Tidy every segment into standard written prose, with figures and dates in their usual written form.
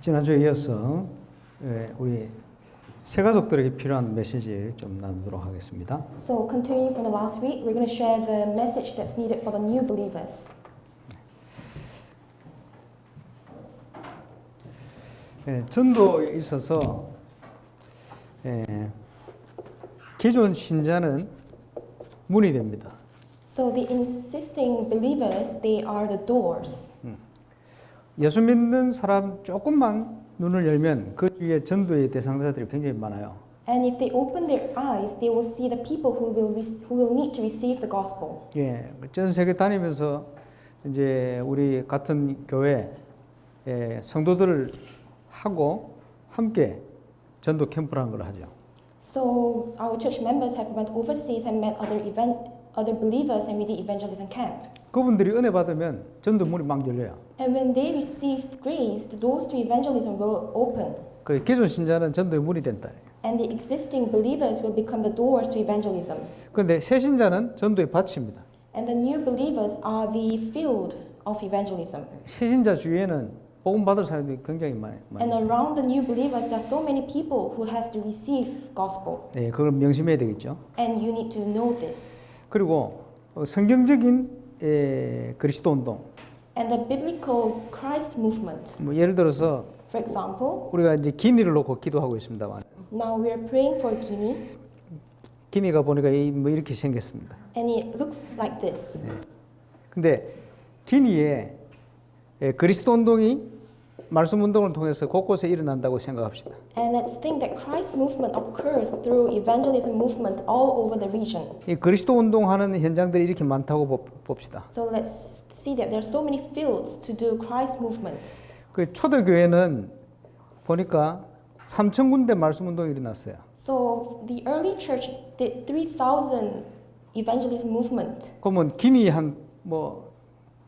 지난주에 이어서 우리 새 가족들에게 필요한 메시지를 좀 나누도록 하겠습니다. So continuing from the last week, we're going to share the message that's needed for the new believers. 전도에 있어서 기존 신자는 문이 됩니다. So the insisting believers, they are the doors. 예수 믿는 사람 조금만 눈을 열면 그 주위에 전도의 대상자들이 굉장히 많아요. And if they open their eyes, they will see the people who will need to receive the gospel. 예, 전 세계 다니면서 이제 우리 같은 교회 성도들을 하고 함께 전도 캠프를 한 걸 하죠. So our church members have went overseas and met other believers and we did evangelism camp. 그분들이 은혜 받으면 전도 문이 막 열려요. And when they receive grace, the doors to evangelism will open. 그 기존 신자는 전도의 문이 된다. And the existing believers will become the doors to evangelism. 그런데 새 신자는 전도의 밭입니다. And the new believers are the field of evangelism. 새 신자 주위에는 복음 받을 사람들이 굉장히 많아요. And around the new believers, there are so many people who has to receive gospel. 네, 그걸 명심해야 되겠죠. And you need to know this. 그리고 성경적인 그리스도 운동. And the biblical Christ movement. 뭐 예를 들어서 For example, 우리가 이제 기니를 놓고 기도하고 있습니다만. now we are praying for Guinea, 기니가 보니까 뭐 이렇게 생겼습니다. and it looks like this. 근데 기니에 그리스도 운동이 말씀 운동을 통해서 곳곳에 일어난다고 생각합시다. And let's think that Christ movement occurs through evangelism movement all over the region. 이 그리스도 운동하는 현장들이 이렇게 많다고 봅시다. So let's see that there are so many fields to do Christ movement. 그 초대교회는 보니까 3,000군데 말씀 운동이 일어났어요. So the early church did 3,000 evangelism movement. 그러면 기니 한뭐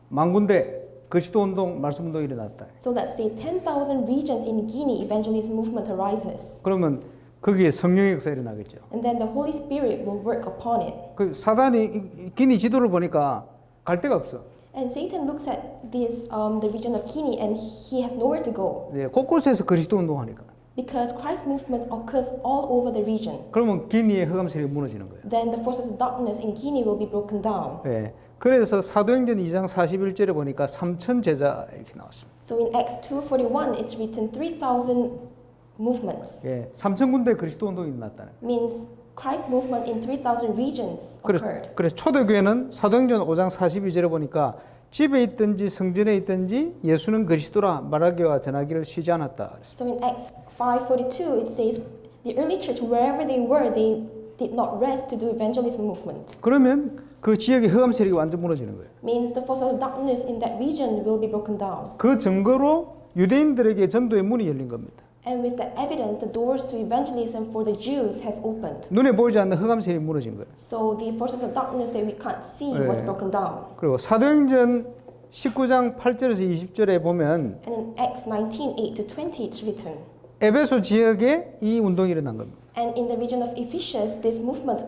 만 군데 그리스도 운동 말씀 운동이 일어났다. So let's say 10,000 regions in Guinea evangelism movement arises. 그러면 거기에 성령의 역사 일어나겠죠. And then the Holy Spirit will work upon it. 그 사단이 기니 지도를 보니까 갈 데가 없어. And Satan looks at this the region of Guinea and he has nowhere to go. 네, 곳곳에서 그리스도 운동하니까. Because Christ movement occurs all over the region. 그러면 기니의 흑암 세력이 무너지는 거예요. Then the forces of darkness in Guinea will be broken down. 네, 그래서 사도행전 2장 41절에 보니까 3,000 제자 이렇게 나왔습니다. So in Acts 2:41 it's written 3,000 movements. 예, 3,000군데 그리스도 운동이 일어났다는. Means Christ movement in 3,000 regions occurred. 그래서 초대교회는 사도행전 5장 42절에 보니까 집에 있든지 성전에 있든지 예수는 그리스도라 말하기와 전하기를 쉬지 않았다. So in Acts 5:42 it says the early church wherever they were they did not rest to do evangelism movement. 그러면 그 지역의 흑암 세력이 완전 무너지는 거예요. Means the forces of darkness in that region will be broken down. 그 증거로 유대인들에게 전도의 문이 열린 겁니다. And with that evidence, the doors to evangelism for the Jews has opened. 눈에 보이지 않는 흑암 세력이 무너진 거예요. So the forces of darkness that we can't see was broken down. 그리고 사도행전 19장 8절에서 20절에 보면 And in Acts 19:8-20 it's written. 에베소 지역에 이 운동이 일어난 겁니다. And in the region of Ephesus, this movement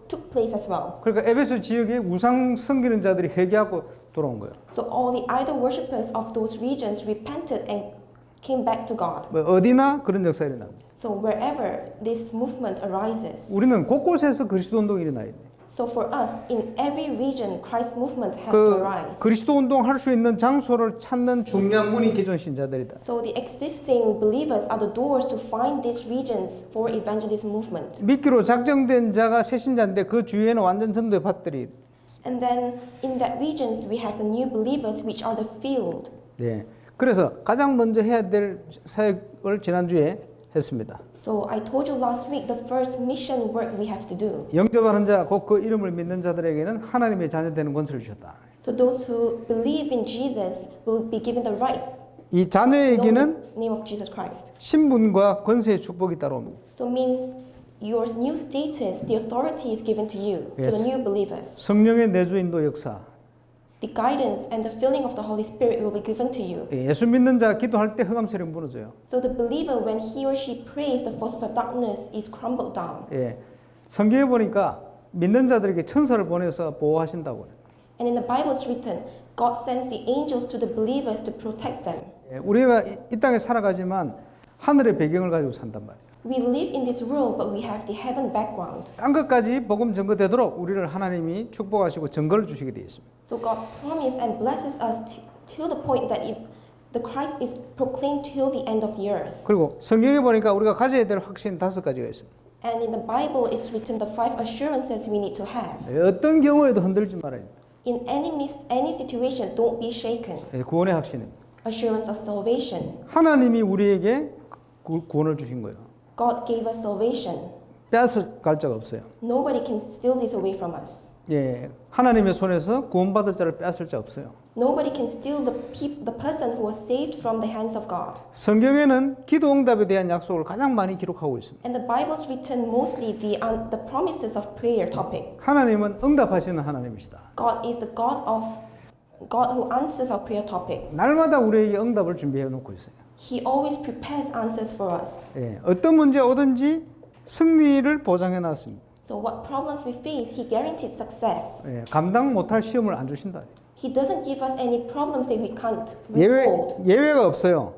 took place as well. 그러니까 에베소 지역에 우상 섬기는 자들이 회개하고 돌아온 거예요. So all the idol worshippers of those regions repented and came back to God. 뭐 어디나 그런 역사가 일어납니다. So wherever this movement arises. 우리는 곳곳에서 그리스도 운동이 일어나야 돼. So for us, in every region, Christ movement has to arise. 그리스도 운동 할 수 있는 장소를 찾는 중요한 문이 기존 신자들이다. So the existing believers are the doors to find these regions for evangelism movement. 믿기로 작정된 자가 새 신자인데 그 주위에는 완전 전도의 밭들이. And then in that regions we have the new believers which are the field. 네. 그래서 가장 먼저 해야 될 사역을 지난주에 했습니다. So I told you last week the first mission work we have to do. 영접하는 자, 곧 그 이름을 믿는 자들에게는 하나님의 자녀 되는 권세를 주셨다. So those who believe in Jesus will be given the right 이 to know 자녀에게는 the name of Jesus Christ. 신분과 권세의 축복이 따라옵니다. So means your new status, the authority is given to you, to the new believers. 성령의 내주 인도 역사. The guidance and the filling of the Holy Spirit will be given to you. 예수 믿는 자 기도할 때 흑암 세력이 무너져요. So the believer, when he or she prays, the forces of darkness is crumbled down. 예, 성경에 보니까 믿는 자들에게 천사를 보내서 보호하신다고. And in the Bible it's written, God sends the angels to the believers to protect them. 우리가 이 땅에 살아가지만 하늘의 배경을 가지고 산단 말이에요. We live in this world, but we have the heaven background. 땅 끝까지 복음 전거되도록 우리를 하나님이 축복하시고 증거를 주시게 되어 있습니다. So God promised and blesses us till the point that if the Christ is proclaimed till the end of the earth. 그리고 성경에 보니까 우리가 가져야 될 확신 5가지가 있습니다. And in the Bible, it's written the 5 assurances we need to have. 어떤 경우에도 흔들지 말아야 됩니다. In any situation, don't be shaken. 구원의 확신입니다. Assurance of salvation. 하나님이 우리에게 구원을 주신 거예요. God gave us salvation. 빼앗을 자가 없어요. Nobody can steal this away from us. 예, 하나님의 손에서 구원받을 자를 빼앗을 자 없어요. Nobody can steal the person who was saved from the hands of God. 성경에는 기도 응답에 대한 약속을 가장 많이 기록하고 있습니다. And the Bible's written mostly the promises of prayer topic. 하나님은 응답하시는 하나님이시다. God is the God who answers our prayer topic. 날마다 우리에게 응답을 준비해 놓고 있어요. He always prepares answers for us. 예, 어떤 문제 오든지 승리를 보장해 놨습니다. So what problems we face, He guaranteed success. 예, 감당 못할 시험을 안 주신다. He doesn't give us any problems that we can't withhold. 예외가 없어요.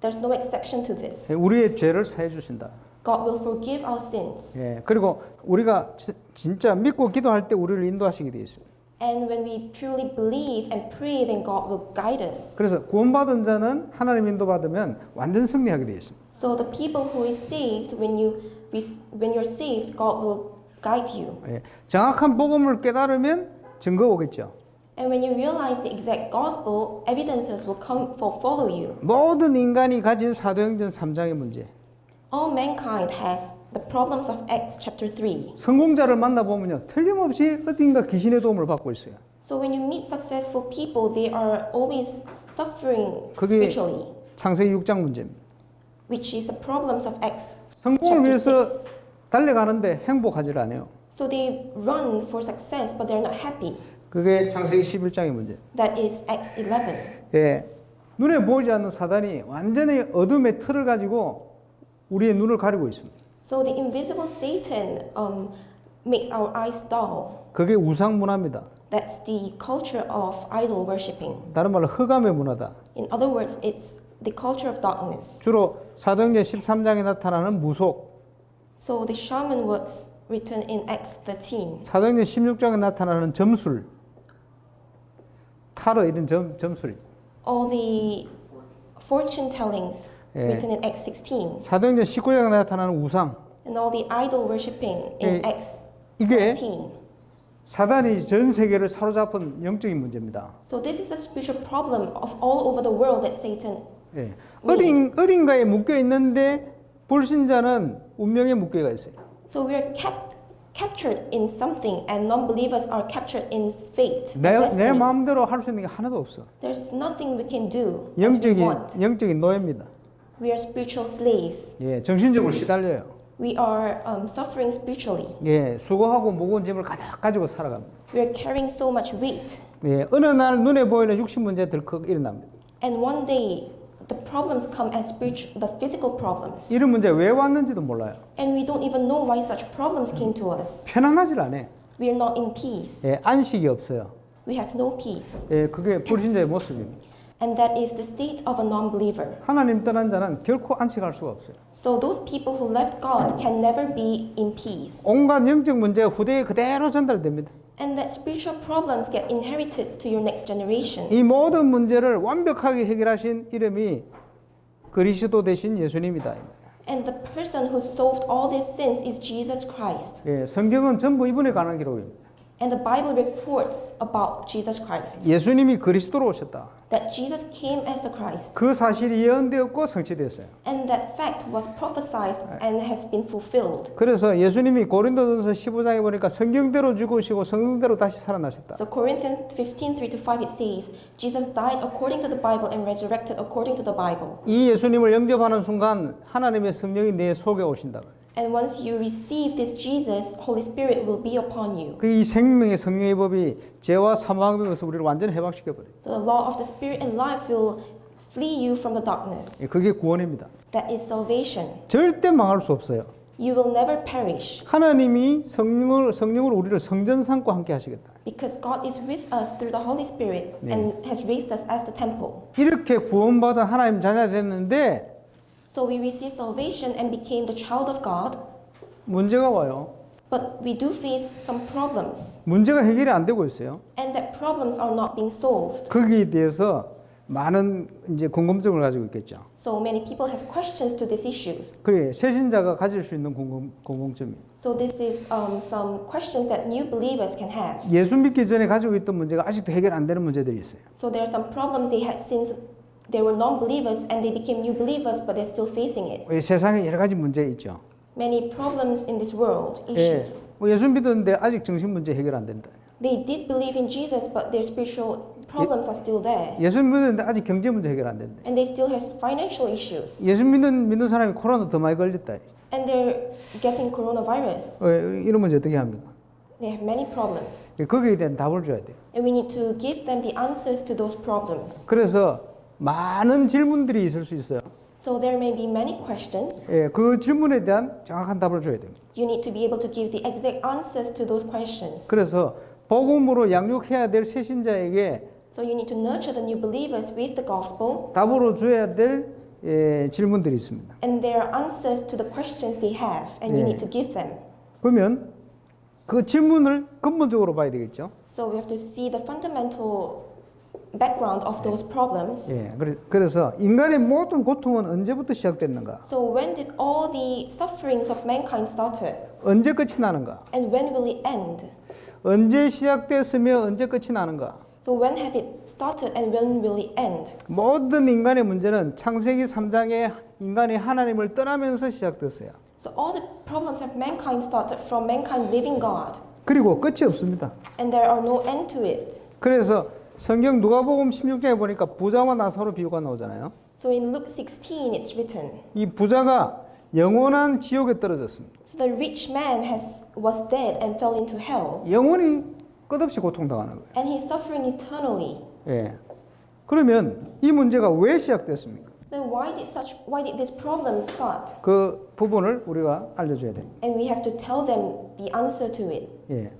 There's no exception to this. 예, 우리의 죄를 사해 주신다. God will forgive our sins. 예, 그리고 우리가 진짜 믿고 기도할 때 우리를 인도하시게 되어 있습니다. And when we truly believe and pray, then God will guide us. 그래서 구원받은 자는 하나님 인도받으면 완전 승리하게 되어 있습니다. So the people who is saved, when you're saved, God will guide you. 예, 정확한 복음을 깨달으면 증거 오겠죠. And when you realize the exact gospel, evidences will come for follow you. 모든 인간이 가진 사도행전 3장의 문제. All mankind has the problems of Acts chapter 3. 성공자를 만나보면요, 틀림없이 어딘가 귀신의 도움을 받고 있어요. So when you meet successful people, they are always suffering 그게 spiritually, 창세기 6장 문제입니다. which is the problems of Acts 성공을 chapter 위해서 6. 달려가는데 행복하지 않아요. So they run for success, but they're not happy. 그게 창세기 11장의 문제. That is Acts 11. 예, 눈에 보이지 않는 사단이 완전히 어둠의 틀을 가지고 우리의 눈을 가리고 있습니다. So the invisible Satan makes our eyes dull. 그게 우상 문화입니다. That's the culture of idol worshipping. 다른 말로 흑암의 문화다. In other words, it's the culture of darkness. 주로 사도행전 13장에 나타나는 무속, So the shaman works written in Acts 13. 사도행전 16장에 나타나는 점술, 타로 이런 점술이. All the fortune tellings 예. written in Acts 16. 사도행전 19장에 나타나는 우상. And all the idol worshipping in 예. Acts 이게 19. 사단이 전 세계를 사로잡은 영적인 문제입니다. So this is a spiritual problem of all over the world that Satan. 예. 어딘가에 묶여 있는데 불신자는 운명에 묶여가 있어요. So we are captured in something, and non-believers are captured in fate. and 내 destiny. 마음대로 할 수 있는 게 하나도 없어. There's nothing we can do as we want. 영적인 노예입니다. We are spiritual slaves. 예, 정신적으로 시달려요. We are suffering spiritually. 예, 수고하고 무거운 짐을 가득 가지고 살아갑니다. We are carrying so much weight. 예, 어느 날 눈에 보이는 육신 문제 들컥 일어납니다. And one day, the problems come as the physical problems. 이런 문제 왜 왔는지도 몰라요. And we don't even know why such problems came to us. 편안하질 않아요. We are not in peace. 예, 안식이 없어요. We have no peace. 예, 그게 불신자의 모습입니다. And that is the state of a non-believer. 하나님 떠난 자는 결코 안식할 수가 없어요. So those people who left God can never be in peace. 온갖 영적 문제가 후대에 그대로 전달됩니다. And that spiritual problems get inherited to your next generation. 이 모든 문제를 완벽하게 해결하신 이름이 그리스도 되신 예수님이다. And the person who solved all these sins is Jesus Christ. 예, 성경은 전부 이분에 관한 기록입니다. And the Bible records about Jesus Christ. 예수님이 그리스도로 오셨다. That Jesus came as the Christ. 그 사실이 예언되었고 성취되었어요. And that fact was prophesied and has been fulfilled. 그래서 예수님이 고린도전서 15장에 보니까 성경대로 죽으시고 성경대로 다시 살아나셨다. So Corinthians 15:3-5 it says, Jesus died according to the Bible and resurrected according to the Bible. 이 예수님을 영접하는 순간 하나님의 성령이 내 속에 오신다. And once you receive this Jesus, Holy Spirit will be upon you. 그 이 생명의 성령의 법이 죄와 사망에서 우리를 완전히 해방시켜 버려요. The law of the Spirit and life will flee you from the darkness. 그게 구원입니다. That is salvation. 절대 망할 수 없어요. You will never perish, 하나님이 성령을 우리를 성전 삼고 함께 하시겠다. because God is with us through the Holy Spirit and has raised us as the temple. 이렇게 구원받은 하나님 자녀가 됐는데 So we received salvation and became the child of God, 문제가 와요. but we do face some problems, 문제가 해결이 안 되고 있어요. and that problems are not being solved. 거기에 대해서 많은 이제 궁금증을 가지고 있겠죠. So many people has questions to these issues. 그래 새신자가 가질 수 있는 궁금증이 So this is some questions that new believers can have. 예수 믿기 전에 가지고 있던 문제가 아직도 해결 안 되는 문제들이 있어요. So there are some problems they had since they were non-believers and they became new believers, but they're still facing it. 세상에 여러 가지 문제 있죠. Many problems in this world, 예, issues. 예수 믿었는데 아직 정신 문제 해결 안 된다. They did believe in Jesus, but their spiritual problems are still there. 예수 믿었는데 아직 경제 문제 해결 안 된다. And they still have financial issues. 예수 믿는 사람이 코로나 더 많이 걸렸다. And they're getting coronavirus. 이런 문제 어떻게 합니까? They have many problems. 거기에 대한 답을 줘야 돼요. And we need to give them the answers to those problems. 그래서 많은 질문들이 있을 수 있어요. So there may be many questions. 예, 그 질문에 대한 정확한 답을 줘야 됩니다. You need to be able to give the exact answers to those questions. 그래서 복음으로 양육해야 될 새신자에게 So you need to nurture the new believers with the gospel, 답으로 줘야 될 질문들이 있습니다. and there are answers to the questions they have, and you need to give them. 그러면 그 질문을 근본적으로 봐야 되겠죠. So we have to see the fundamental background of those problems. 예, 그래서 인간의 모든 고통은 언제부터 시작됐는가? So when did all the sufferings of mankind started, 언제 끝이 나는가? and when will it end? 언제 시작됐으며 언제 끝이 나는가? So when have it started, and when will it end? 모든 인간의 문제는 창세기 3장에 인간이 하나님을 떠나면서 시작됐어요. So all the problems of mankind started from mankind leaving God, 그리고 끝이 없습니다. and there are no end to it. 그래서 성경 누가복음 16장에 보니까 부자와 나사로 비유가 나오잖아요. So in Luke 16, it's written, 이 부자가 영원한 지옥에 떨어졌습니다. so the rich man was dead and fell into hell, 영원히 끝없이 고통당하는 거예요. and he's suffering eternally. 예. 그러면 이 문제가 왜 시작됐습니까? Then why did this problem start? 그 부분을 우리가 알려줘야 됩니다. And we have to tell them the answer to it. 예.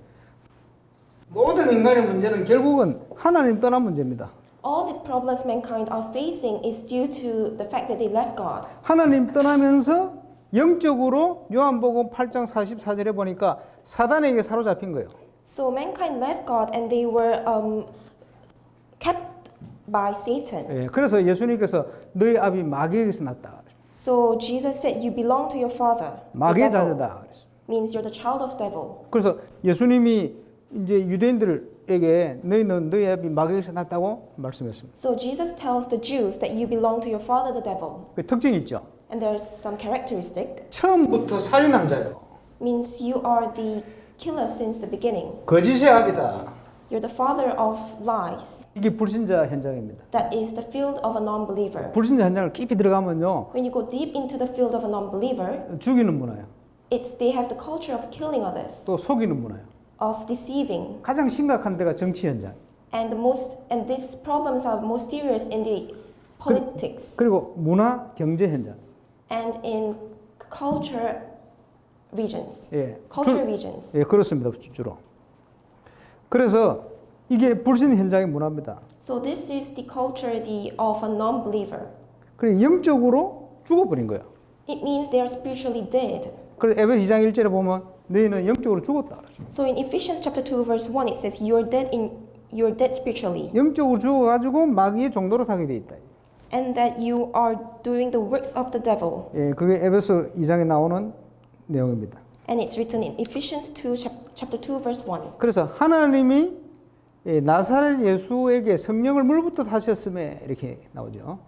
모든 인간의 문제는 결국은 하나님 떠난 문제입니다. All the problems mankind are facing is due to the fact that they left God. 하나님 떠나면서 영적으로 요한복음 8장 44절에 보니까 사단에게 사로잡힌 거예요. So mankind left God and they were kept by Satan. 예. 그래서 예수님께서 너희 아비 마귀에게서 났다. So Jesus said, "You belong to your father." the 마귀의 devil. 자녀다. 그랬어요. Means you're the child of devil. 그래서 예수님이 이제 유대인들에게 너희는 너희 아비 마귀에게서 났다고 말씀했습니다. So Jesus tells the Jews that you belong to your father, the devil. 그 특징이 있죠. And there's some characteristic. 처음부터 살인한 자예요. Means you are the killer since the beginning. 거짓의 아비다. You're the father of lies. 이게 불신자 현장입니다. That is the field of a non-believer. 불신자 현장을 깊이 들어가면요, When you go deep into the field of a non-believer, 죽이는 문화예요. they have the culture of killing others, 또 속이는 문화예요. of deceiving, 가장 심각한 데가 정치 현장. and these problems are most serious in the politics 그리고 문화 경제 현장. and in culture regions. 예, Culture regions. 예, 그렇습니다. 주로. 그래서 이게 불신 현장의 문화입니다. So this is the culture of a non-believer. 그래 영적으로 죽어버린 거예요. It means they are spiritually dead. 그래서 에베소 2장 1절에 보면 너희는 영적으로 죽었다. So in Ephesians chapter 2 verse 1 it says you're dead spiritually, 영적으로 죽어가지고 마귀의 종도로 타게 돼 있다. and that you are doing the works of the devil. 예, 그게 에베소 2장에 나오는 내용입니다. And it's written in Ephesians 2 chapter 2 verse 1. 그래서 하나님이 나사렛 예수에게 성령을 물부터 타셨음에 이렇게 나오죠.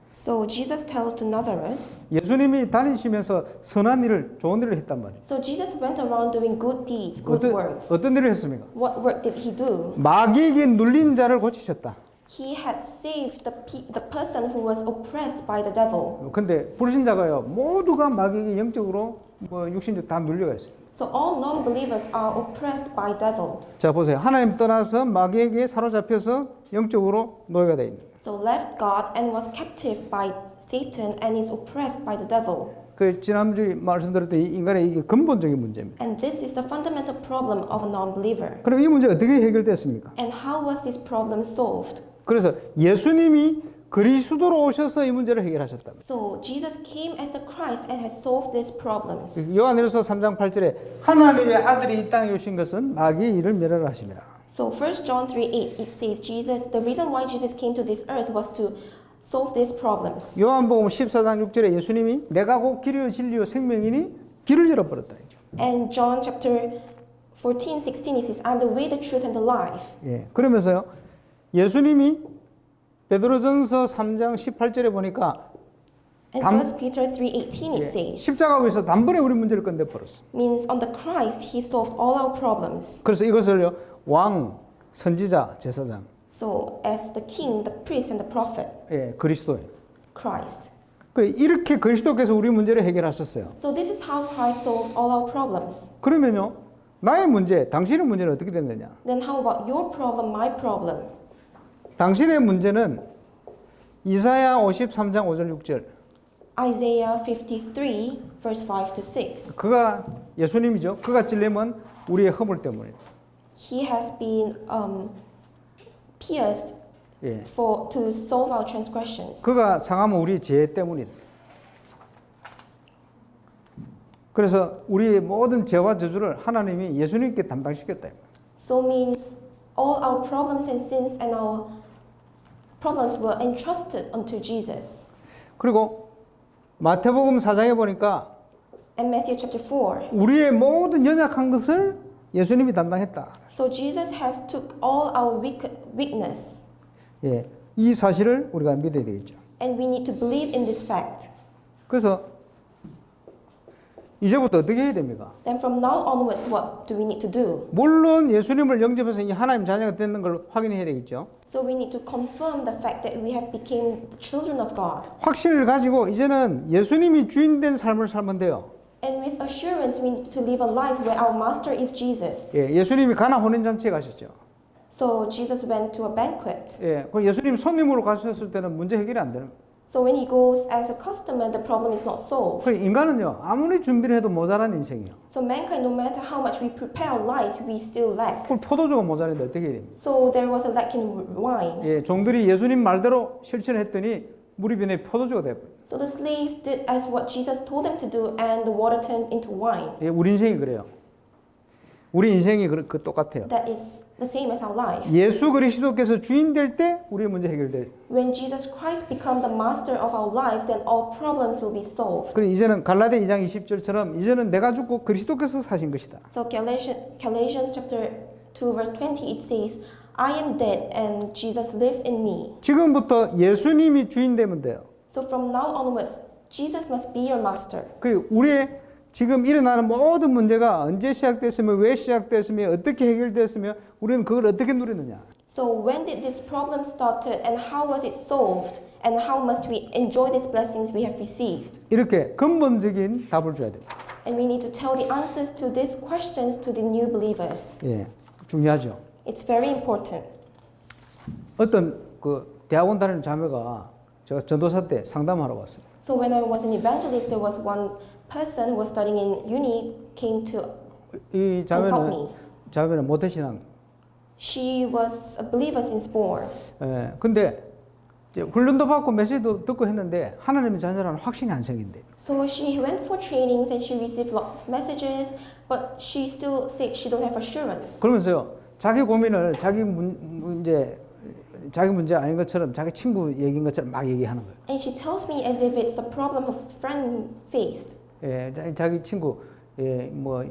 So Jesus tells to Nazareth. 예수님이 다니시면서 선한 일을, 좋은 일을 했단 말이에요. So Jesus went around doing good deeds, good works. 어떤 일을 했습니까? What work did he do? 마귀에게 눌린 자를 고치셨다. He had saved the person who was oppressed by the devil. 근데 불신자가요, 모두가 마귀에게 영적으로 육신적 다 눌려가 있어요. So all non-believers are oppressed by devil. 자 보세요. 하나님 떠나서 마귀에게 사로잡혀서 영적으로 노예가 돼 있는. So left God and was captive by Satan and is oppressed by the devil. 그 지난주에 말씀드렸던 이 인간의 이게 근본적인 문제입니다. And this is the fundamental problem of a non-believer. 그럼 이 문제가 어떻게 해결됐습니까? And how was this problem solved? 그래서 예수님이 그리스도로 오셔서 이 문제를 해결하셨다. So Jesus came as the Christ and has solved these problems. 요한일서 3장 8절에 하나님의 아들이 이 땅에 오신 것은 마귀의 일을 멸하라 하심이라. So 1 John 3:8 it says the reason why Jesus came to this earth was to solve these problems. 요한복음 14장 6절에 예수님이 내가 곧 길이요 진리요 생명이니 길을 열어버렸다. And John chapter 14:16 it says I'm the way, the truth and the life. 예, 그러면서요 예수님이 베드로전서 3장 18절에 보니까 And 담- 1 Peter 3:18 it 예, says 십자가 위에서 단번에 우리 문제를 끝내 버렸어. means on the Christ he solved all our problems. 그래서 이것을요 왕, 선지자, 제사장, So as the king, the priest and the prophet, 예, 그리스도예요. Christ. 그래, 이렇게 그리스도께서 우리 문제를 해결하셨어요. So this is how Christ solved all our problems. 그러면요 나의 문제, 당신의 문제는 어떻게 됐느냐? Then how about your problem, my problem? 당신의 문제는 이사야 53장 5절 6절 Isaiah 53 verse 5 to 6. 그가 예수님이죠. 그가 찔림은 우리의 허물 때문이에요. He has been pierced 예. to solve our transgressions. 그가 상함은 우리 죄 때문이다. 그래서 우리의 모든 죄와 저주를 하나님이 예수님께 담당시켰다. So means all our problems and sins and our problems were entrusted unto Jesus. 그리고 마태복음 4장에 보니까 And Matthew chapter 4. 우리의 모든 연약한 것을 예수님이 담당했다. So Jesus has took all our weakness. 예, 이 사실을 우리가 믿어야 되겠죠. And we need to believe in this fact. 그래서 이제부터 어떻게 해야 됩니까? Then from now onwards, what do we need to do? 물론 예수님을 영접해서 이 하나님 자녀가 되는 걸 확인해야 되겠죠. So we need to confirm the fact that we have become the children of God. 확신을 가지고 이제는 예수님이 주인된 삶을 살면 돼요. And with assurance, we need to live a life where our master is Jesus. 예, 예수님이 가나 혼인잔치에 가셨죠. So Jesus went to a banquet. 예, 그 예수님 손님으로 가셨을 때는 문제 해결이 안 되는 거예요. So when he goes as a customer, the problem is not solved. 그래, 인간은요 아무리 준비를 해도 모자란 인생이에요. So mankind, no matter how much we prepare our lives, we still lack. 그걸 포도주가 모자란데 어떻게 해야 됩니까? So there was a lack in wine. 예, 종들이 예수님 말대로 실천했더니 물이 변해 포도주가 돼버려요. So the slaves did as what Jesus told them to do, and the water turned into wine. 예, 우리 인생이 그래요. 우리 인생이 그 똑같아요. That is the same as our life. 예수 그리스도께서 주인 될 때 우리의 문제 해결돼요. When Jesus Christ become the master of our lives, then all problems will be solved. 그래 이제는 갈라디아 2장 20절처럼 이제는 내가 죽고 그리스도께서 사신 것이다. So Galatians chapter 2 verse 20 it says, I am dead and Jesus lives in me. 지금부터 예수님이 주인 되면 돼요. So from now onwards, Jesus must be your master. 그 우리의 지금 일어나는 모든 문제가 언제 시작됐으며 왜 시작됐으며 어떻게 해결됐으며 우리는 그걸 어떻게 누리느냐. So when did this problem started and how was it solved and how must we enjoy these blessings we have received? 이렇게 근본적인 답을 줘야 돼요. And we need to tell the answers to these questions to the new believers. 예, 중요하죠. It's very important. 어떤 그 대학원 다니는 자매가 제가 전도사 때 상담하러 왔어요. So when I was an evangelist, there was one person who was studying in uni came to 이 consult me. 자매는 모태신앙. She was a believer since born. 예, 근데 이제 훈련도 받고 메시지도 듣고 했는데 하나님의 자녀라는 확신이 안 생긴대. So she went for trainings and she received lots of messages, but she still said she don't have assurance. 그러면서요, 자기 고민을 자기 문제 아닌 것처럼 자기 친구 얘기인 것처럼 막 얘기하는 거예요. And she tells me as if it's a problem her friend faced. 예, 자기 친구 뭐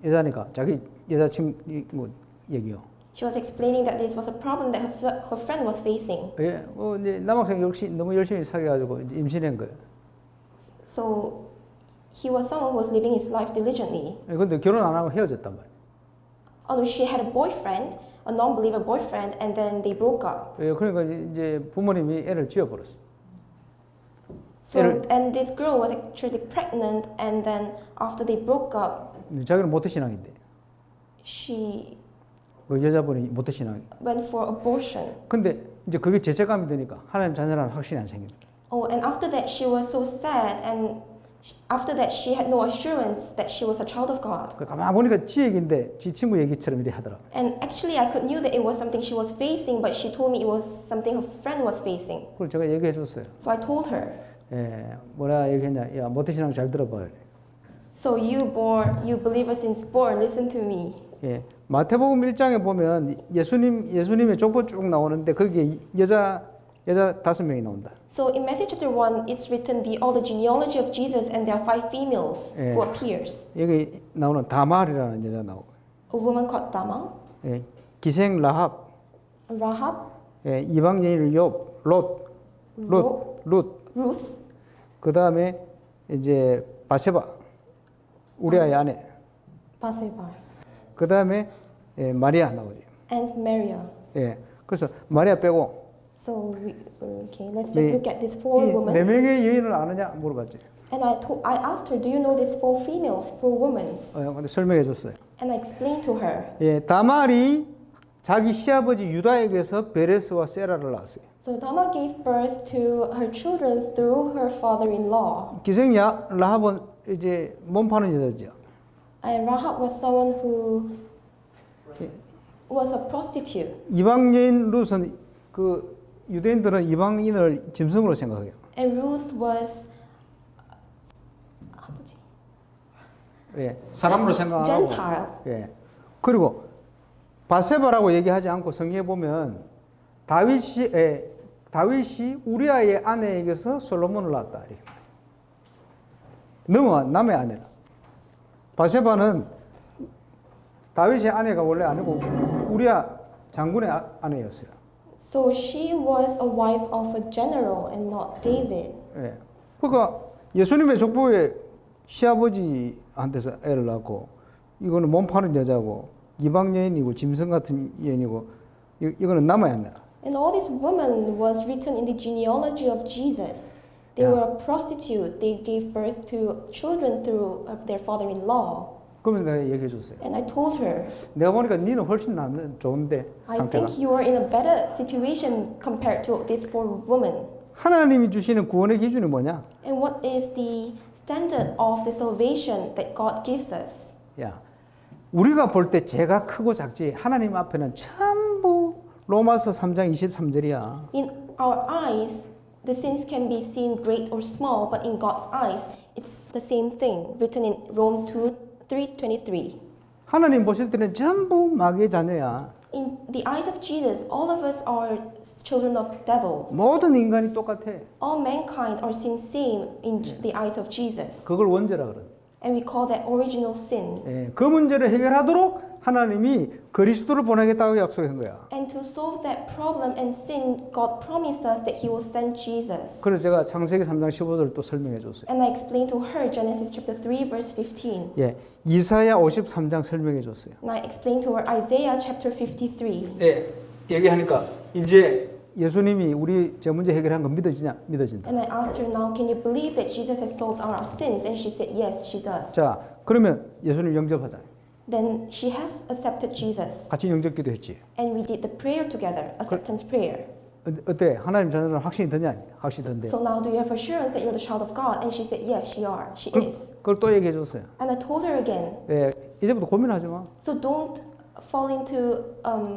여자니까 자기 여자친구 뭐 얘기요. She was explaining that this was a problem that her friend was facing. 예, 이제 남학생 역시 너무 열심히 사귀어가지고 이제 임신한 거예요. So he was someone who was living his life diligently. 예, 근데 결혼 안 하고 헤어졌단 말이에요. Although she had a boyfriend, a non-believer boyfriend, and then they broke up. 예, 그러니까 이제 부모님이 애를 지어버렸어. So and this girl was actually pregnant, and then after they broke up, 자기는 모태신앙인데 she 그 여자분이 모태신앙. went for abortion. 근데 이제 그게 죄책감이 드니까 하나님 자녀라는 확신이 안 생기는. Oh, and after that she was so sad and After that, she had no assurance that she was a child of God. 가만 보니까 지 얘기인데 지 친구 얘기처럼 이래 하더라. And actually, I knew that it was something she was facing, but she told me it was something her friend was facing. 그걸 제가 얘기해 줬어요. So I told her. 뭐라 얘기했냐? 야, 모태신앙 잘 들어봐. So you believers since born, listen to me. 마태복음 1장에 보면 예수님의 족보 쭉 나오는데 거기에 여자 5명이 나온다. So in Matthew chapter 1, it's written all the genealogy of Jesus, and there are 5 females who appears. 여기 나오는 다말이라는 여자 나오고. A woman called Tamar, 기생 라합, Rahab, 이방 여인 Ruth, 그 다음에 이제 바세바, 우리아의 아내. Bathsheba, 그 다음에 마리아 나오지. and Maria. 그래서 마리아 빼고. So let's just look at these 4 women. 네 명의 여인을 아느냐 물어봤지. And I asked her, do you know these 4 females, 4 women? 근데 설명해 줬어요. And I explained to her. 다말이 자기 시아버지 유다에게서 베레스와 세라를 낳았어요. So Tamar gave birth to her children through her father-in-law. 기생 라합은 이제 몸 파는 여자죠. And Rahab was someone who was a prostitute. 이방 여인 룻은 그 유대인들은 이방인을 짐승으로 생각해요. And Ruth was 사람으로 생각하고. Gentile. 그리고 바세바라고 얘기하지 않고 성경에 보면 다윗이 우리아의 아내에게서 솔로몬을 낳았다. 남의 아내라. 바세바는 다윗의 아내가 원래 아니고 우리아 장군의 아내였어요. So she was a wife of a general and not David. 그러니까 예수님의 족보에 시아버지한테서 애를 낳고 이거는 몸 파는 여자고 이방 여인이고 짐승 같은 여인이고 이거는 남의 아내라. And all these women was written in the genealogy of Jesus. They were a prostitute. They gave birth to children through their father-in-law. 그러면서 내가 얘기해 줬어요. And I told her, 내가 보니까 니는 훨씬 좋은데 I 상태가. think you are in a better situation compared to these 4 women. 하나님이 주시는 구원의 기준이 뭐냐? And what is the standard of the salvation that God gives us? 우리가 볼 때 죄가 크고 작지 하나님 앞에는 전부 로마서 3장 23절이야. In our eyes, the sins can be seen great or small, but in God's eyes, it's the same thing, written in Rome 3:23. 하나님 보실 때는 전부 마귀의 자녀야. In the eyes of Jesus, all of us are children of devil. 모든 인간이 똑같아. All mankind are sin same in the eyes of Jesus. 그걸 원죄라 그래. And we call that original sin. 그 문제를 해결하도록 하나님이 그리스도를 보내겠다고 약속한 거야. And to solve that problem and sin, God promised us that He will send Jesus. 그래서 제가 창세기 3장 15절을 또 설명해 줬어요. And I explained to her Genesis chapter 3 verse 15. 이사야 53장 설명해 줬어요. And I explained to her Isaiah chapter 53. 얘기하니까 이제 예수님이 우리 제 문제 해결한 건 믿어진다. And I asked her now, can you believe that Jesus has solved our sins? And she said, yes, she does. 자, 그러면 예수님 영접하자. Then she has accepted Jesus. 같이 영접기도 했지. And we did the prayer together, acceptance prayer. 어때? 하나님 자녀는 확신이 드냐? 확신이 든대. So now do you have assurance that you're the child of God? And she said, yes, she is. 그걸 또 얘기해 줬어요. And I told her again. 이제부터 고민하지 마. So don't fall into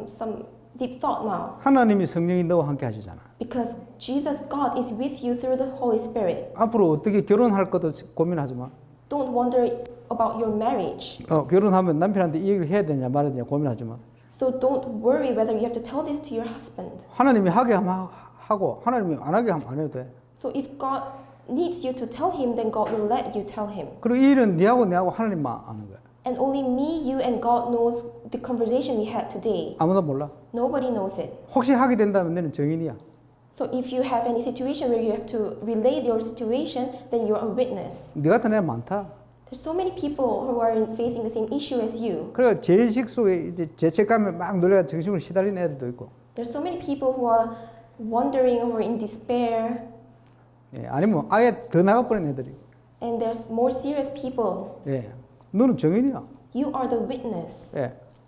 some deep thought now. 하나님이 성령이 너와 함께 하시잖아. Because Jesus, God, is with you through the Holy Spirit. 앞으로 어떻게 결혼할 것도 고민하지 마. Don't wonder about your marriage. 결혼하면 남편한테 이 얘기를 해야 되냐 말아야 되냐 고민하지 마. So don't worry whether you have to tell this to your husband. 하나님이 하게 하면 하고 하나님이 안 하게 하면 안 해도 돼. So if God needs you to tell Him, then God will let you tell Him. 그리고 이 일은 네하고 내하고 하나님만 아는 거야. And only me, you, and God knows the conversation we had today. 아무도 몰라. Nobody knows it. 혹시 하게 된다면 너는 증인이야. So if you have any situation where you have to relate your situation, then you're a witness. 네 같은 애 많다. There's so many people who are facing the same issue as you. 그러니까 죄의식 속에 이제 죄책감에 막 놀래가 정신을 시달리는 애들도 있고. There's so many people who are wondering or in despair. 아니면 아예 더 나가버린 애들이. And there's more serious people. 너는 증인이야. You are the witness.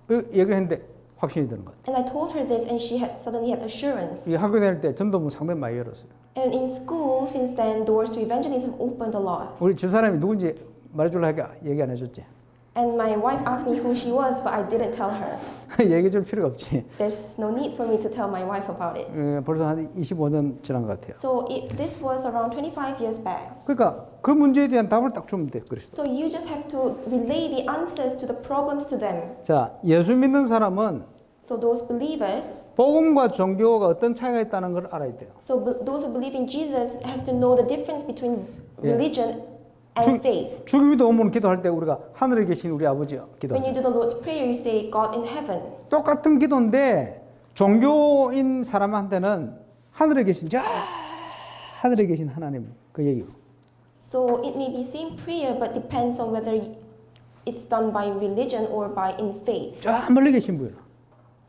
그 얘기를 했는데 확신이 드는 것 같아. And I told her this, and she had suddenly had assurance. 이 학교 다닐 때 전도문 상당히 많이 열었어요. And in school, since then, doors to evangelism opened a lot. 우리 집사람이 누군지 말해줄라 하니까 얘기 안 해줬지. And my wife asked me who she was, but I didn't tell her. 얘기해 줄 필요가 없지. There's no need for me to tell my wife about it. 벌써 한 25년 지난 것 같아요. So this was around 25 years back. 그러니까 그 문제에 대한 답을 딱 주면 돼. 그랬어. So you just have to relay the answers to the problems to them. 자, 예수 믿는 사람은 So those believers, 복음과 종교가 어떤 차이가 있다는 걸 알아야 돼요. so those who believe in Jesus has to know the difference between Yeah. religion and faith. 주기도 오면 기도할 때 우리가 하늘에 계신 우리 아버지 When you 기도하죠. do the Lord's Prayer, you say God in heaven. 똑같은 기도인데 종교인 사람한테는 하늘에 계신 저 하늘에 계신 하나님 그 얘기고. So it may be same prayer, but depends on whether it's done by religion or by in faith. 저 멀리 계신 분.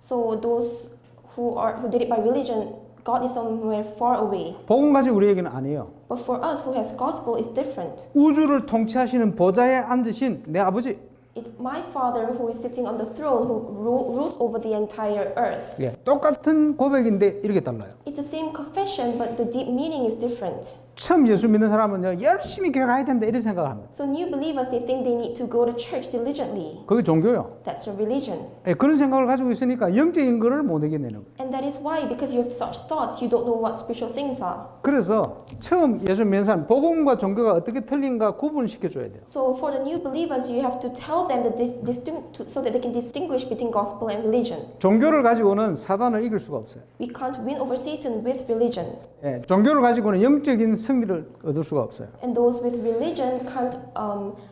So those who did it by religion, God is somewhere far away. 복음 가지고 우리 얘기는 아니에요. But for us who has gospel is different. 우주를 통치하시는 보좌에 앉으신 내 아버지. It's my Father who is sitting on the throne who rules over the entire earth. 예, 똑같은 고백인데 이렇게 달라요. It's the same confession, but the deep meaning is different. 처음 예수 믿는 사람은요 열심히 교회 가야 된다 이런 생각을 합니다. So new believers, they think they need to go to church diligently. 그게 종교요. That's a religion. 예, 그런 생각을 가지고 있으니까 영적인 거를 못 이겨내는 거예요. And that is why, because you have such thoughts, you don't know what spiritual things are. 그래서 처음 예수 믿는 사람 복음과 종교가 어떻게 틀린가 구분시켜 줘야 돼요. So for the new believers, you have to tell them so that they can distinguish between gospel and religion. 종교를 가지고는 사단을 이길 수가 없어요. We can't win over Satan with religion. 예, 종교를 가지고는 영적인 승리를 얻을 수가 없어요. And those with religion can't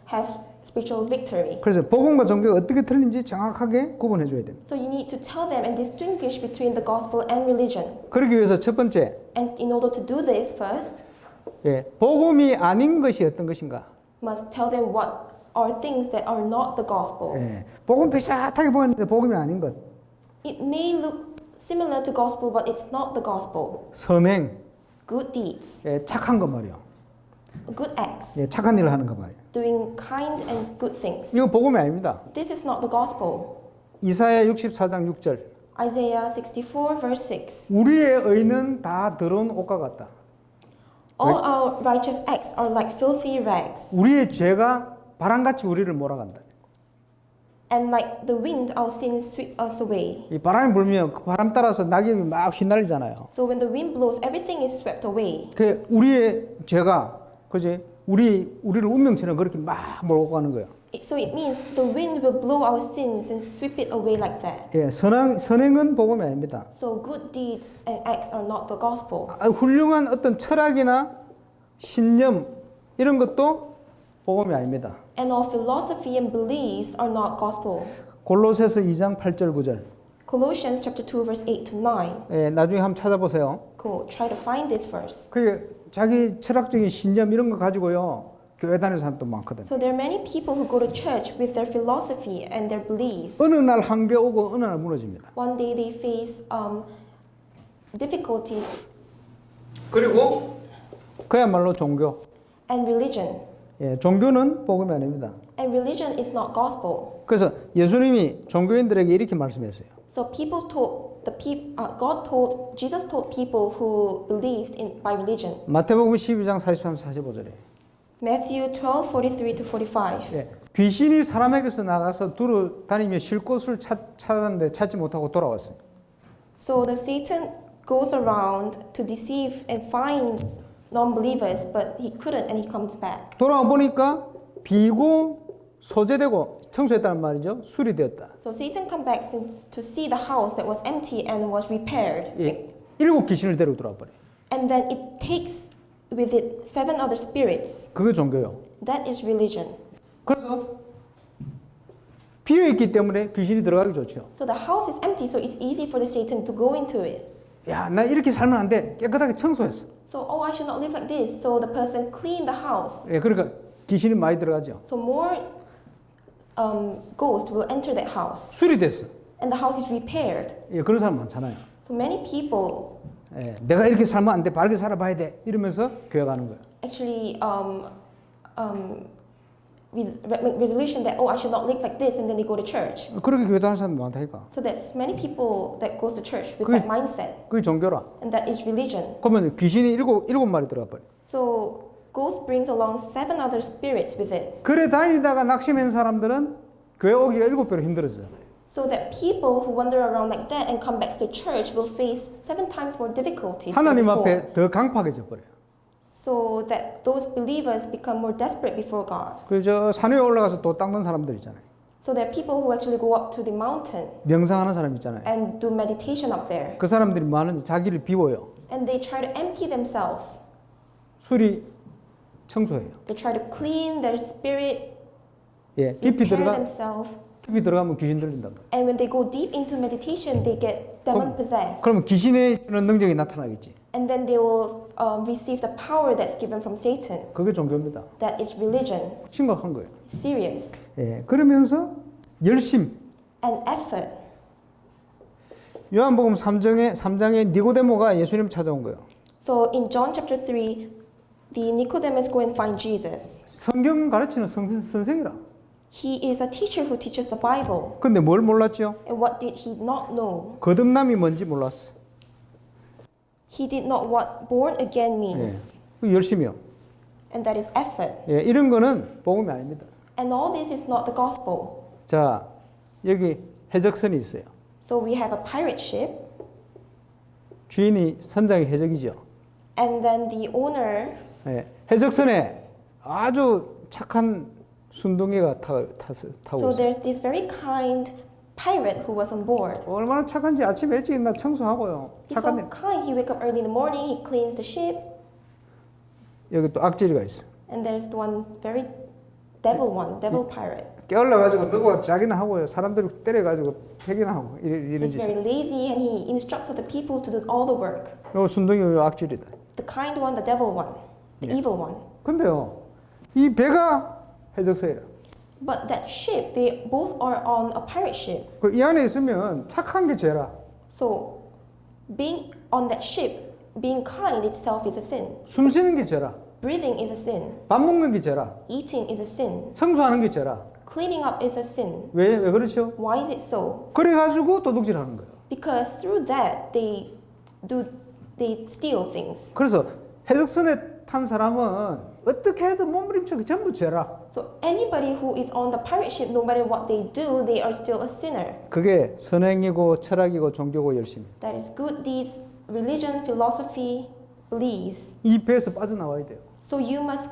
have spiritual victory. 그래서 복음과 종교가 어떻게 틀린지 정확하게 구분해 줘야 됩니다. So you need to tell them and distinguish between the gospel and religion. 그러기 위해서 첫 번째, And in order to do this, first, 예, 복음이 아닌 것이 어떤 것인가? must tell them what are things that are not the gospel. 예, 복음 비슷하게 보였는데 복음이 아닌 것. It may look similar to gospel, but it's not the gospel. 선행, Good deeds, 예, 착한 것 말이요. good acts, 예, 착한 일을 하는 것 말이에요. doing kind and good things. 이거 복음이 아닙니다. This is not the gospel. 이사야 64장 6절. Isaiah 64 verse 6. 우리의 의는 다 더러운 옷과 같다. All our righteous acts are like filthy rags, 우리의 죄가 바람같이 우리를 몰아간다. and like the wind, our sins sweep us away. 이 바람이 불면 그 바람 따라서 낙엽이 막 휘날리잖아요. So when the wind blows, everything is swept away. 그 우리의 죄가 그지 우리를 운명처럼 그렇게 막 몰고 가는 거예요. So it means the wind will blow our sins and sweep it away like that. 예, 선행은 복음이 아닙니다. So good deeds and acts are not the gospel. 훌륭한 어떤 철학이나 신념 이런 것도 복음이 아닙니다. And our philosophy and beliefs are not gospel. 골로새서 2장 8절 9절. Colossians chapter 2 verse 8 to 9. 예, 나중에 한번 찾아보세요. Cool. Try to find this verse. 그 자기 철학적인 신념 이런 거 가지고요 교회 다니는 사람도 많거든. So there are many people who go to church with their philosophy and their beliefs. 어느 날 한계 오고 어느 날 무너집니다. One day they face difficulties 그리고 그야말로 종교. and religion. 예, 종교는 복음이 아닙니다. And religion is not gospel. 그래서 예수님이 종교인들에게 이렇게 말씀했어요. So people told Jesus told people who believed by religion. 마태복음 12장 43, 45절에 Matthew 12:43 to 45. 예, 귀신이 사람에게서 나가서 두루 다니며 쉴 곳을 찾았는데 찾지 못하고 돌아왔어요. So the Satan goes around to deceive and find non-believers, but he couldn't, and he comes back. 돌아와 보니까 비고 소재되고 청소했다는 말이죠. 수리되었다. So Satan come back to see the house that was empty and was repaired. 예, 7 귀신을 데리고 돌아와 버려. And then it takes with it 7 other spirits. 그게 종교요. That is religion. 그래서 비어 있기 때문에 귀신이 들어가기 좋죠. So the house is empty, so it's easy for the Satan to go into it. 야, 나 이렇게 살면 안 돼. 깨끗하게 청소했어. So, oh, I should not live like this. So the person cleaned the house. 예, 그러니까 귀신이 많이 들어가죠. So more ghosts will enter that house. 수리됐어. And the house is repaired. 예, 그런 사람 많잖아요. So many people 예, 내가 이렇게 살면 안 돼. 바르게 살아봐야 돼. 이러면서 교회 가는 거예요. actually make resolution that, oh, I should not live like this, and then they go to church. 그렇게 교도하는 사람이 많다니까. So there's many people that goes to church with 그게- that mindset, 그게 종교라. and that is religion. 그러면 귀신이 일곱 마리 들어가 버려. So ghost brings along 7 other spirits with it. 그래 다니다가 낙심한 사람들은 교회 오기가 7배로 힘들어지잖아요. So that people who wander around like that and come back to church will face 7 times more difficulties than 하나님 before. 앞에 더 강팍해져 버려요. So that those believers become more desperate before God. 그저 산에 올라가서 또 닦는 사람들 있잖아요. So there are people who actually go up to the mountain 명상하는 사람 있잖아요. and do meditation up there. 그 사람들이 많은지 자기를 비워요. And they try to empty themselves. 술이 청소해요. They try to clean their spirit, 예, 깊이 prepare themselves. 들어가면 귀신 들린단 말이에요. And when they go deep into meditation, they get demon possessed. 그러면 귀신의 주는 능력이 나타나겠지. And then they will receive the power that's given from Satan. 그게 종교입니다. That is religion. 심각한 거예요. Serious. 예, 그러면서 열심. And effort. 요한복음 3장에 니고데모가 예수님 찾아온 거예요. So in John chapter 3, the Nicodemus go and find Jesus. 성경 가르치는 선생이라. He is a teacher who teaches the Bible. 근데 뭘 몰랐죠? And what did he not know? 거듭남이 뭔지 몰랐어. He did not what born again means. 그 열심이요. And that is effort. 예, 이런 거는 복음이 아닙니다. And all this is not the gospel. 자, 여기 해적선이 있어요. So we have a pirate ship, 주인이 선장이 해적이죠. and then the owner, 예, 해적선에 아주 착한 순둥이가 타고 so 있어요. there's this very kind pirate who was on board. 얼마나 착한지 아침 일찍 나 청소하고요. He's so 착한데 kind. He wake up early in the morning. He cleans the ship, 여기 또 악질이가 있어. and there's the one very devil pirate. 깨어나가지고 너가 자기나 하고요. 사람들 때려가지고 폐기나 하고 이런 He's very 짓. lazy, and he instructs other people to do all the work. 요 순둥이 악질이다. The kind one, the devil one, the evil one. 근데요, 이 배가 해적선이라. But that ship, they both are on a pirate ship. 그 이 안에 있으면 착한 게 죄라. So, being on that ship, being kind itself is a sin. 숨 쉬는 게 죄라. Breathing is a sin. 밥 먹는 게 죄라. Eating is a sin. 청소하는 게 죄라. Cleaning up is a sin. 왜 그렇죠? Why is it so? 그래가지고 도둑질하는 거예요. Because through that they steal things. 그래서 해적선에 탄 사람은 어떻게 해도 몸부림쳐 전부 죄라. So anybody who is on the pirate ship, no matter what they do, they are still a sinner. 그게 선행이고 철학이고 종교고 열심히. That is good deeds, religion, philosophy, beliefs. 이 배에서 빠져나와야 돼요. So you must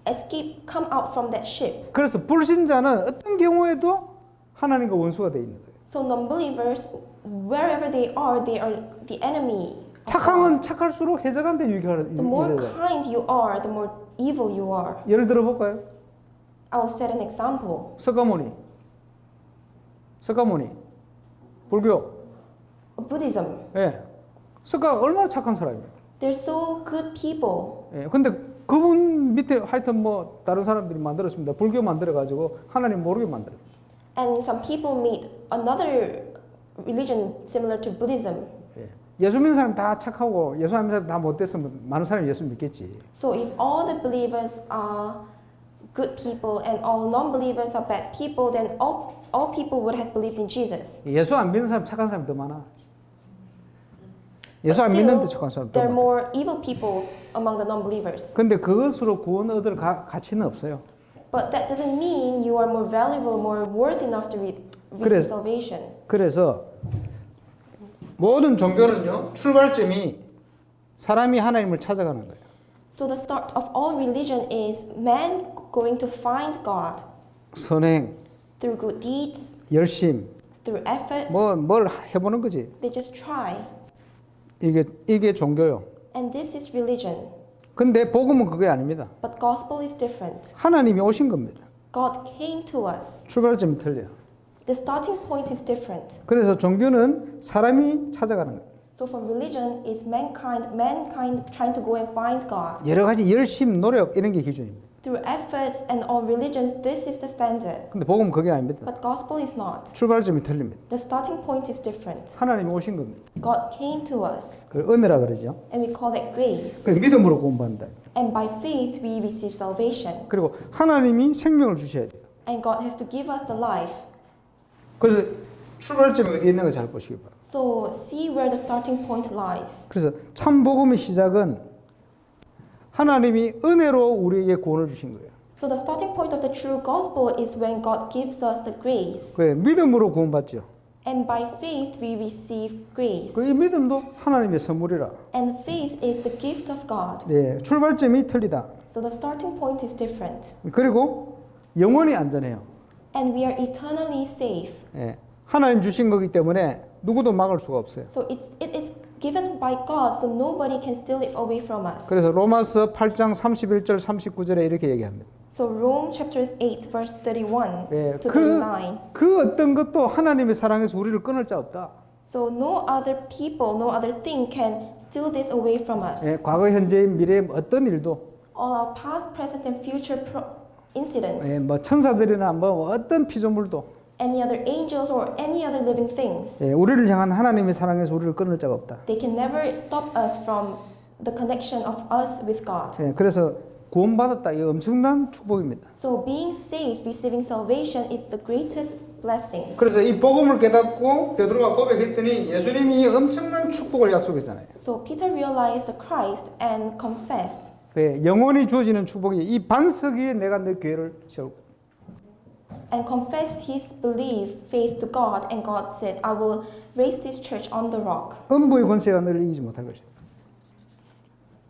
escape, come out from that ship. 그래서 불신자는 어떤 경우에도 하나님과 원수가 돼 있는 거예요. So non-believers, wherever they are the enemy. of 착하면 God. 착할수록 해적한테 유익할. The more kind you are, the more evil you are. 예를 들어 볼까요? I'll set an example. 석가모니, 불교. Buddhism. 예, 석가 얼마나 착한 사람이에요. They're so good people. 예, 근데 그분 밑에 하여튼 뭐 다른 사람들이 만들었습니다. 불교 만들어 가지고 하나님 모르게 만들어. And some people made another religion similar to Buddhism. 예. 예수 믿는 사람 다 착하고 예수 안 믿는 사람 다 못됐으면 많은 사람이 예수 믿겠지. So if all the believers are good people and all non-believers are bad people, then all people would have believed in Jesus. 예수 안 믿는 사람 착한 사람이 더 많아. But 예수 안 still, 믿는데 착한 사람 더 there are 많아. more evil people among the non-believers. 근데 그것으로 구원 얻을 가치는 없어요. But that doesn't mean you are more valuable, more worth enough to receive 그래서- salvation. 그래서 모든 종교는요 출발점이 사람이 하나님을 찾아가는 거예요. So the start of all religion is man going to find God 선행, through good deeds, 열심, through efforts. 뭘 해보는 거지. They just try. 이게 종교요. And this is religion. 근데 복음은 그게 아닙니다. But gospel is different. 하나님이 오신 겁니다. God came to us. 출발점이 틀려요. The starting point is different. 그래서 종교는 사람이 찾아가는 거예요. So for religion is mankind trying to go and find God. 여러 가지 열심, 노력 이런 게 기준입니다. Through efforts and all religions, this is the standard. 근데 복음은 그게 아닙니다. But gospel is not. 출발점이 틀립니다. The starting point is different. 하나님이 오신 겁니다. God came to us, 그걸 은혜라 그러죠. and we call that grace. 그 믿음으로 공부한다. And by faith we receive salvation. 그리고 하나님이 생명을 주셔야 돼요. And God has to give us the life. 그래서 출발점이 어디에 있는 가 잘 보시기 바랍니다. So see where the starting point lies. 그래서 참 복음의 시작은 하나님이 은혜로 우리에게 구원을 주신 거예요. So the starting point of the true gospel is when God gives us the grace. 그 믿음으로 구원받죠. And by faith we receive grace. 그 이 믿음도 하나님의 선물이라. And faith is the gift of God. 네, 출발점이 틀리다. So the starting point is different. 그리고 영원히 안전해요. And we are eternally safe. 예, 하나님 주신 거기 때문에 누구도 막을 수가 없어요. So it is given by God, so nobody can steal it away from us. 그래서 로마서 8장 31절 39절에 이렇게 얘기합니다. So Rome chapter 8 verse 31 예, to 39. 그 어떤 것도 하나님의 사랑에서 우리를 끊을 자 없다. So no other people, no other thing can steal this away from us. 예, 과거, 현재, 미래의 어떤 일도 All our past, present, and future incidents, 예, 뭐 천사들이나 뭐 어떤 피조물도 any other angels or any other living things, 예, 우리를 향한 하나님의 사랑에서 우리를 끊을 자가 없다. they can never stop us from the connection of us with God. 예, 그래서 구원받았다. 이 엄청난 축복입니다. So being saved, receiving salvation is the greatest blessings. 그래서 이 복음을 깨닫고 베드로가 고백했더니 예수님이 엄청난 축복을 약속했잖아요. So Peter realized the Christ and confessed. 네, 영원히 주어지는 축복이 이 반석 위에 내가 내 교회를 세우고 And confessed his belief, faith to God, and God said, I will raise this church on the rock, 음부의 권세가 너를 이기지 못할 것이다.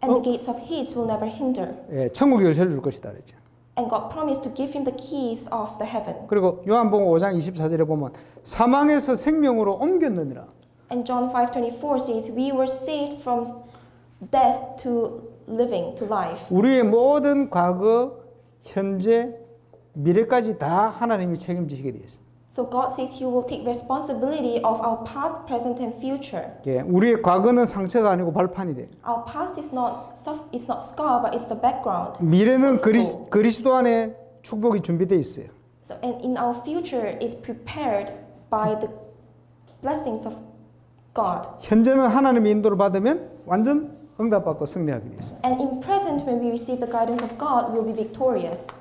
and the gates of Hades will never hinder. 예, 천국의 열쇠를 줄 것이다 그랬죠. And God promised to give him the keys of the heaven. 그리고 요한복음 5장 24절에 보면 사망에서 생명으로 옮겼느니라. And John 5:24 says, we were saved from death to living, to life. 우리의 모든 과거, 현재, 미래까지 다 하나님이 책임지시게 되어 있습니다. So God says He will take responsibility of our past, present, and future. 예, 우리의 과거는 상처가 아니고 발판이 돼요. Our past is not scar, but it's the background. 미래는 그리스도 안에 축복이 준비되어 있어요. So, and in our future is prepared by the blessings of God. 현재는 하나님의 인도를 받으면 완전 응답받고 승리하게 되어 있어요. And in present, when we receive the guidance of God, we'll be victorious.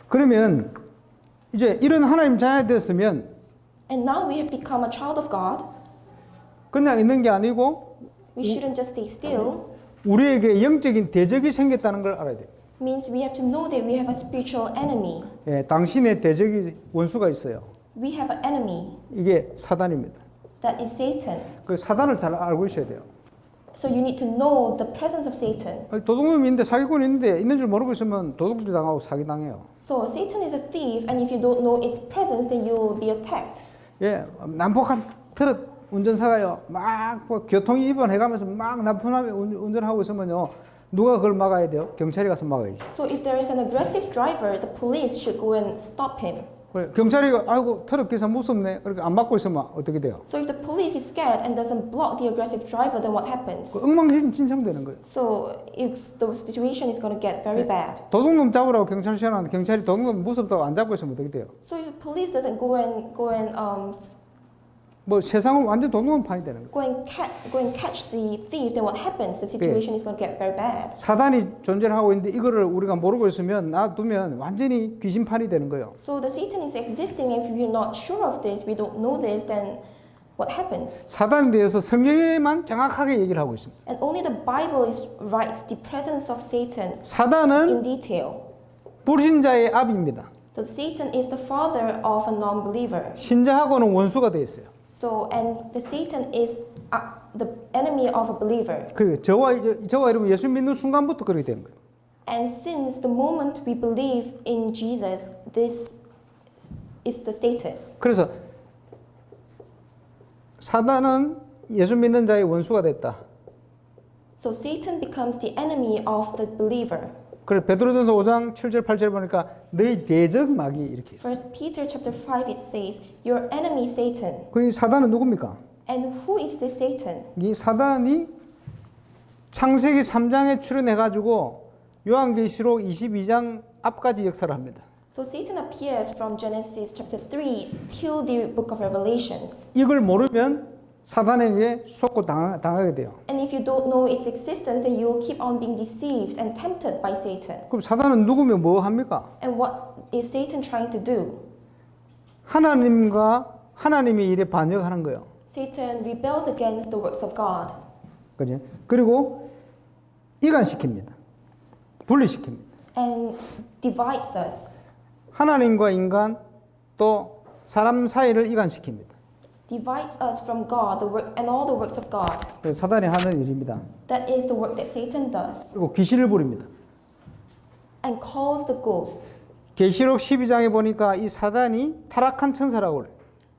그러면 이제 이런 하나님 자녀가 됐으면 And now we have become a child of God. 그냥 있는 게 아니고 We shouldn't just stay still. 우리에게 영적인 대적이 생겼다는 걸 알아야 돼요. Means we have to know that we have a spiritual enemy. 예, 당신의 대적이 원수가 있어요. We have an enemy. 이게 사단입니다. That is Satan. 그 사단을 잘 알고 있어야 돼요. So you need to know the presence of Satan. 도둑놈이 있는데 사기꾼이 있는데 있는 줄 모르고 있으면 도둑질 당하고 사기 당해요. So Satan is a thief, and if you don't know its presence, then you will be attacked. 예, 난폭한 트럭 운전사가요. 막뭐 교통 위반해가면서 막 난폭하게 운전하고 있으면요. 누가 그걸 막아야 돼요? 경찰이 가서 막아야죠. So if there is an aggressive driver, the police should go and stop him. 경찰이 아이고 트럭 기사 무섭네. 그렇게 안 막고 있으면 어떻게 돼요? So if the police is scared and doesn't block the aggressive driver, then what happens? 그 엉망진창되는 거예요. So the situation is going to get very bad. 도둑놈 잡으라고 경찰 시원한데 경찰이 도둑놈 무섭다고 안 잡고 있으면 어떻게 돼요? So if the police doesn't go and 뭐 세상은 완전 도둑놈 판이 되는 거예요. go and catch the thief, then what happens? The situation is going to get very bad. 사단이 존재를 하고 있는데 이거를 우리가 모르고 있으면 놔두면 완전히 귀신판이 되는 거예요. So the Satan is existing, and if we're not sure of this, we don't know this, then what happens? 사단에 대해서 성경에만 정확하게 얘기를 하고 있습니다. And only the Bible writes the presence of Satan 사단은 in detail. 불신자의 아비입니다. So Satan is the father of a non-believer. 신자하고는 원수가 되어 있어요. So and the Satan is the enemy of a believer. 그리고 저와 여러분 예수 믿는 순간부터 그렇게 된 거예요. And since the moment we believe in Jesus, this is the status. 그래서 사단은 예수 믿는 자의 원수가 됐다. So Satan becomes the enemy of the believer. 그래 베드로전서 5장 7절 8절 보니까 너희 대적 마귀 이렇게 있어요. First Peter chapter 5 it says, "Your enemy Satan." 그 사단은 누굽니까? And who is this Satan? 이 사단이 창세기 3장에 출현해 가지고 요한계시록 22장 앞까지 역사를 합니다. So Satan appears from Genesis chapter 3 till the book of Revelations. 이걸 모르면 사단에게 속고 당하게 돼요. And if you don't know its existence, then you will keep on being deceived and tempted by Satan. 그럼 사단은 누구며 뭐 합니까? And what is Satan trying to do? 하나님과 하나님의 일에 반역하는 거예요. Satan rebels against the works of God. 그죠? 그리고 이간시킵니다. 분리시킵니다. And divides us. 하나님과 인간 또 사람 사이를 이간시킵니다. Divides us from God, the work and all the works of God. 그래서 사단이 하는 일입니다. That is the work that Satan does. 그리고 귀신을 부립니다. And calls the ghost. 계시록 12장에 보니까 이 사단이 타락한 천사라고 그래요.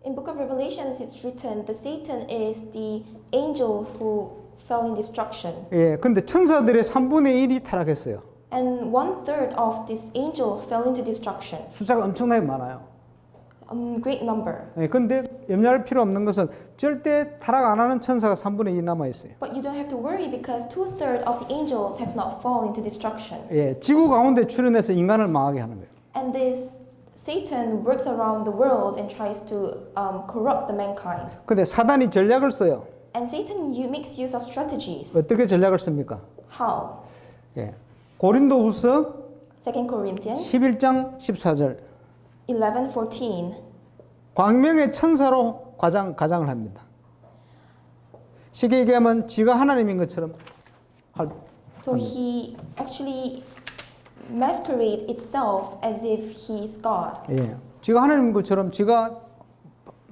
In Book of Revelations, it's written that Satan is the angel who fell in destruction. 예, 근데 천사들의 3분의 1이 타락했어요. And 1/3 of these angels fell into destruction. 숫자가 엄청나게 많아요. Great number. 예, 근데 염려할 필요 없는 것은 절대 타락 안 하는 천사가 3분의 2 남아 있어요. But you don't have to worry because 2/3 of the angels have not fallen into destruction. 예, 지구 가운데 출현해서 인간을 망하게 하는 거예요. And this Satan works around the world and tries to corrupt the mankind. 근데 사단이 전략을 써요. And Satan makes use of strategies. 어떻게 전략을 씁니까? How? 예, 고린도후서 2 Corinthians 11장 14절 11:14. 광명의 천사로 가장을 합니다. 쉽게 얘기하면 지가 하나님인 것처럼 So he actually masquerade itself as if he is God. 예, 지가 하나님인 것처럼 지가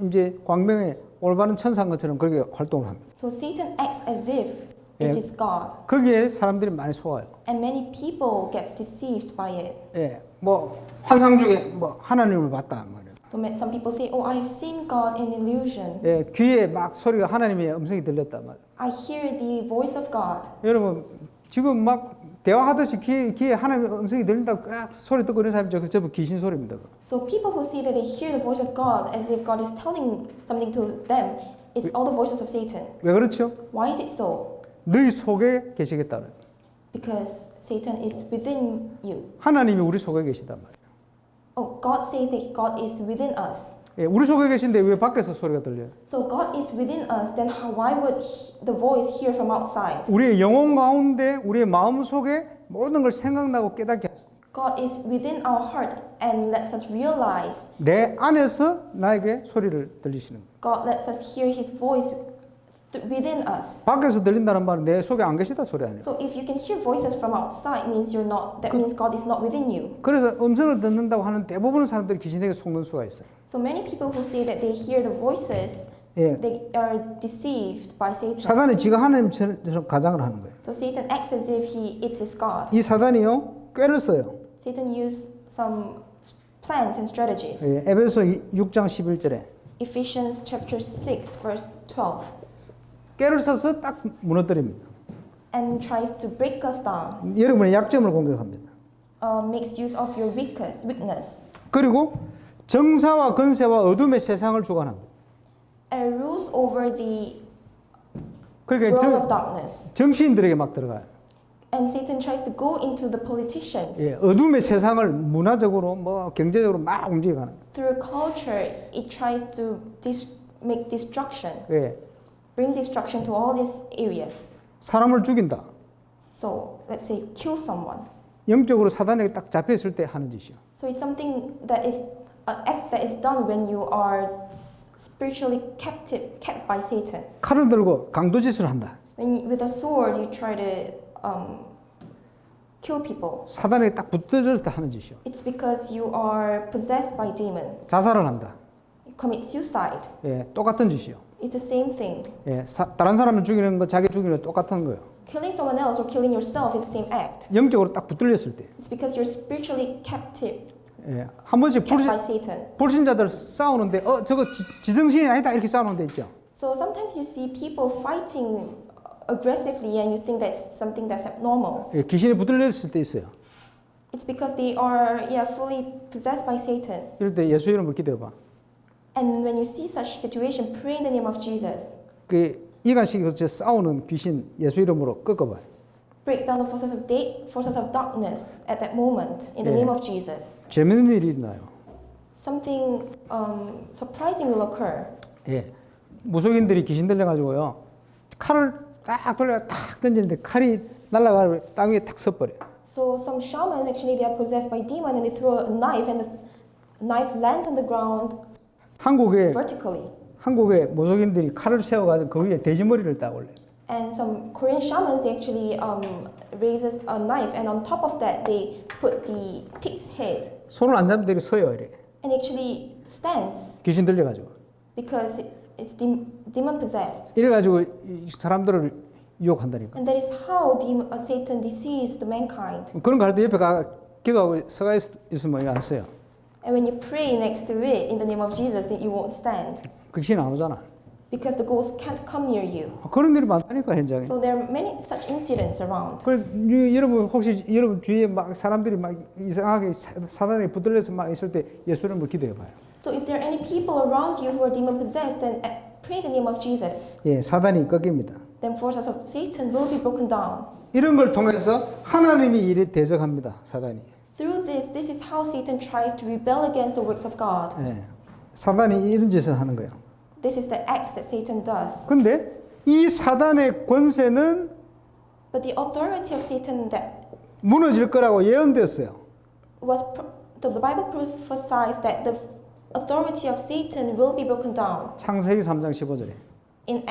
이제 광명의 올바른 천사인 것처럼 그렇게 활동을 합니다. So Satan acts as if 예. it is God. 거기에 사람들이 많이 속아요. And many people gets deceived by it. 예, 뭐 환상 중에 뭐 하나님을 봤다 말이에요. So some people say, "Oh, I've seen God in illusion. 예, 귀에 막 소리가 하나님의 음성이 들렸단 말이에요. I hear the voice of God." 여러분 지금 막 대화하듯이 귀에 하나님의 음성이 들린다고 막 소리 듣고 이런 사람이 전부 귀신 소리입니다. So people who see that they hear the voice of God as if God is telling something to them, it's all the voices of Satan. 왜 그렇죠? Why is it so? 너희 속에 계시겠다. Because Satan is within you. 하나님이 우리 속에 계시단 말이에요. Oh, God says that God is within us. 예, 우리 속에 계신데 왜 밖에서 소리가 들려요? So God is within us, then why would the voice hear from outside? 우리의 영혼 가운데 우리의 마음 속에 모든 걸 생각나고 깨닫게 하시고 God is within our heart and lets us realize. 내 안에서 나에게 소리를 들리시는 거예요. God lets us hear His voice within us. 밖에서 들린다는 말은 내 속에 안 계시다 소리 아니에요. So if you can hear voices from outside, means you're not. That means God is not within you. 그래서 음성을 듣는다고 하는 대부분의 사람들이 귀신에게 속는 수가 있어요. So many people who say that they hear the voices, 예, they are deceived by Satan. 사단이 지가 하나님처럼 가장을 하는 거예요. So Satan acts as if it is God. 이 사단이요 꾀를 써요. Satan used some plans and strategies. 예, 에베소 6장 11절에 Ephesians chapter 6 verse 12. 꾀를 써서 딱 무너뜨립니다. And tries to break us down. 여러분의 약점을 공격합니다. Makes use of your weakness. 그리고 정사와 건세와 어둠의 세상을 주관합니다. And rules over the 그러니까 world of darkness. 정치인들에게 막 들어가요. And Satan tries to go into the politicians. 예, 어둠의 세상을 문화적으로 뭐 경제적으로 막 움직여가는 거예요. Through culture, it tries to make destruction, 예, bring destruction to all these areas. 사람을 죽인다. So let's say kill someone. 영적으로 사단에게 딱 잡혔을 때 하는 짓이요. So it's something that is an act that is done when you are spiritually kept by Satan. 칼을 들고 강도짓을 한다. With a sword, you try to kill people. 사단에게 딱 붙들을 때 하는 짓이요. It's because you are possessed by demon. 자살을 한다. You commit suicide. 예, 똑같은 짓이요. It's the same thing. 예, 다른 사람을 죽이는 거, 자기 죽이는 거 똑같은 거예요. Killing someone else or killing yourself is the same act. 영적으로 딱 붙들렸을 때. It's because you're spiritually captive, 예, 한 번씩 kept by Satan. 불신자들 싸우는데 저거 지성신이 아니다 이렇게 싸우는 데 있죠. So sometimes you see people fighting aggressively and you think that's something that's abnormal. 예, 귀신이 붙들렸을 때 있어요. It's because they are fully possessed by Satan. 이럴 때 예수 이름을 기도해봐. And when you see such situation, pray in the name of Jesus. 그 이간식으로 싸우는 귀신 예수 이름으로 꺾어봐요. Break down the forces of darkness at that moment in the Yeah. name of Jesus. 재밌는 일이 있나요? Something surprising will occur. 예, 무속인들이 귀신 들려가지고요. 칼을 딱 돌려 탁 던지는데 칼이 날아가고 땅 위에 탁 서버려. So some shamans actually they are possessed by demon and they throw a knife and the knife lands on the ground vertically. 한국에 무속인들이 칼을 세워가지고 그 위에 돼지머리를 딱 올려. And some Korean shamans they actually raises a knife and on top of that they put the pig's head 손을 안 잡는 데를 서요 이래. and actually stands 귀신 들려가지고. because it's demon possessed. 이래가지고 이 사람들을 유혹한다니까. And that is how Satan deceives the mankind. 그런 거 할 때 옆에 기도하고 서가 있으면 이거 안 써요. And when you pray next to it in the name of Jesus, then you won't stand 그 귀신 안 오잖아. because the ghost can't come near you. 그런 일이 많다니까 현장에. So there are many such incidents around. 여러분 혹시 여러분 주위에 막 사람들이 막 이상하게 사단에 붙들려서 막 있을 때 예수님을 기도해 봐요. So if there are any people around you who are demon possessed, then pray the name of Jesus. 예, 사단이 꺾입니다. Then forces of Satan will be broken down. 이런 걸 통해서 하나님이 이래 대적합니다. 사단이. Through this is how Satan tries to rebel against the works of God. 예, 사단이 이런 짓을 하는 거예요. This is the acts that Satan does. 근데 이 사단의 권세는 But the authority of Satan that 무너질 거라고 예언됐어요. the Bible prophesies that the authority of Satan will be broken down. 창세기 3장 15절에. In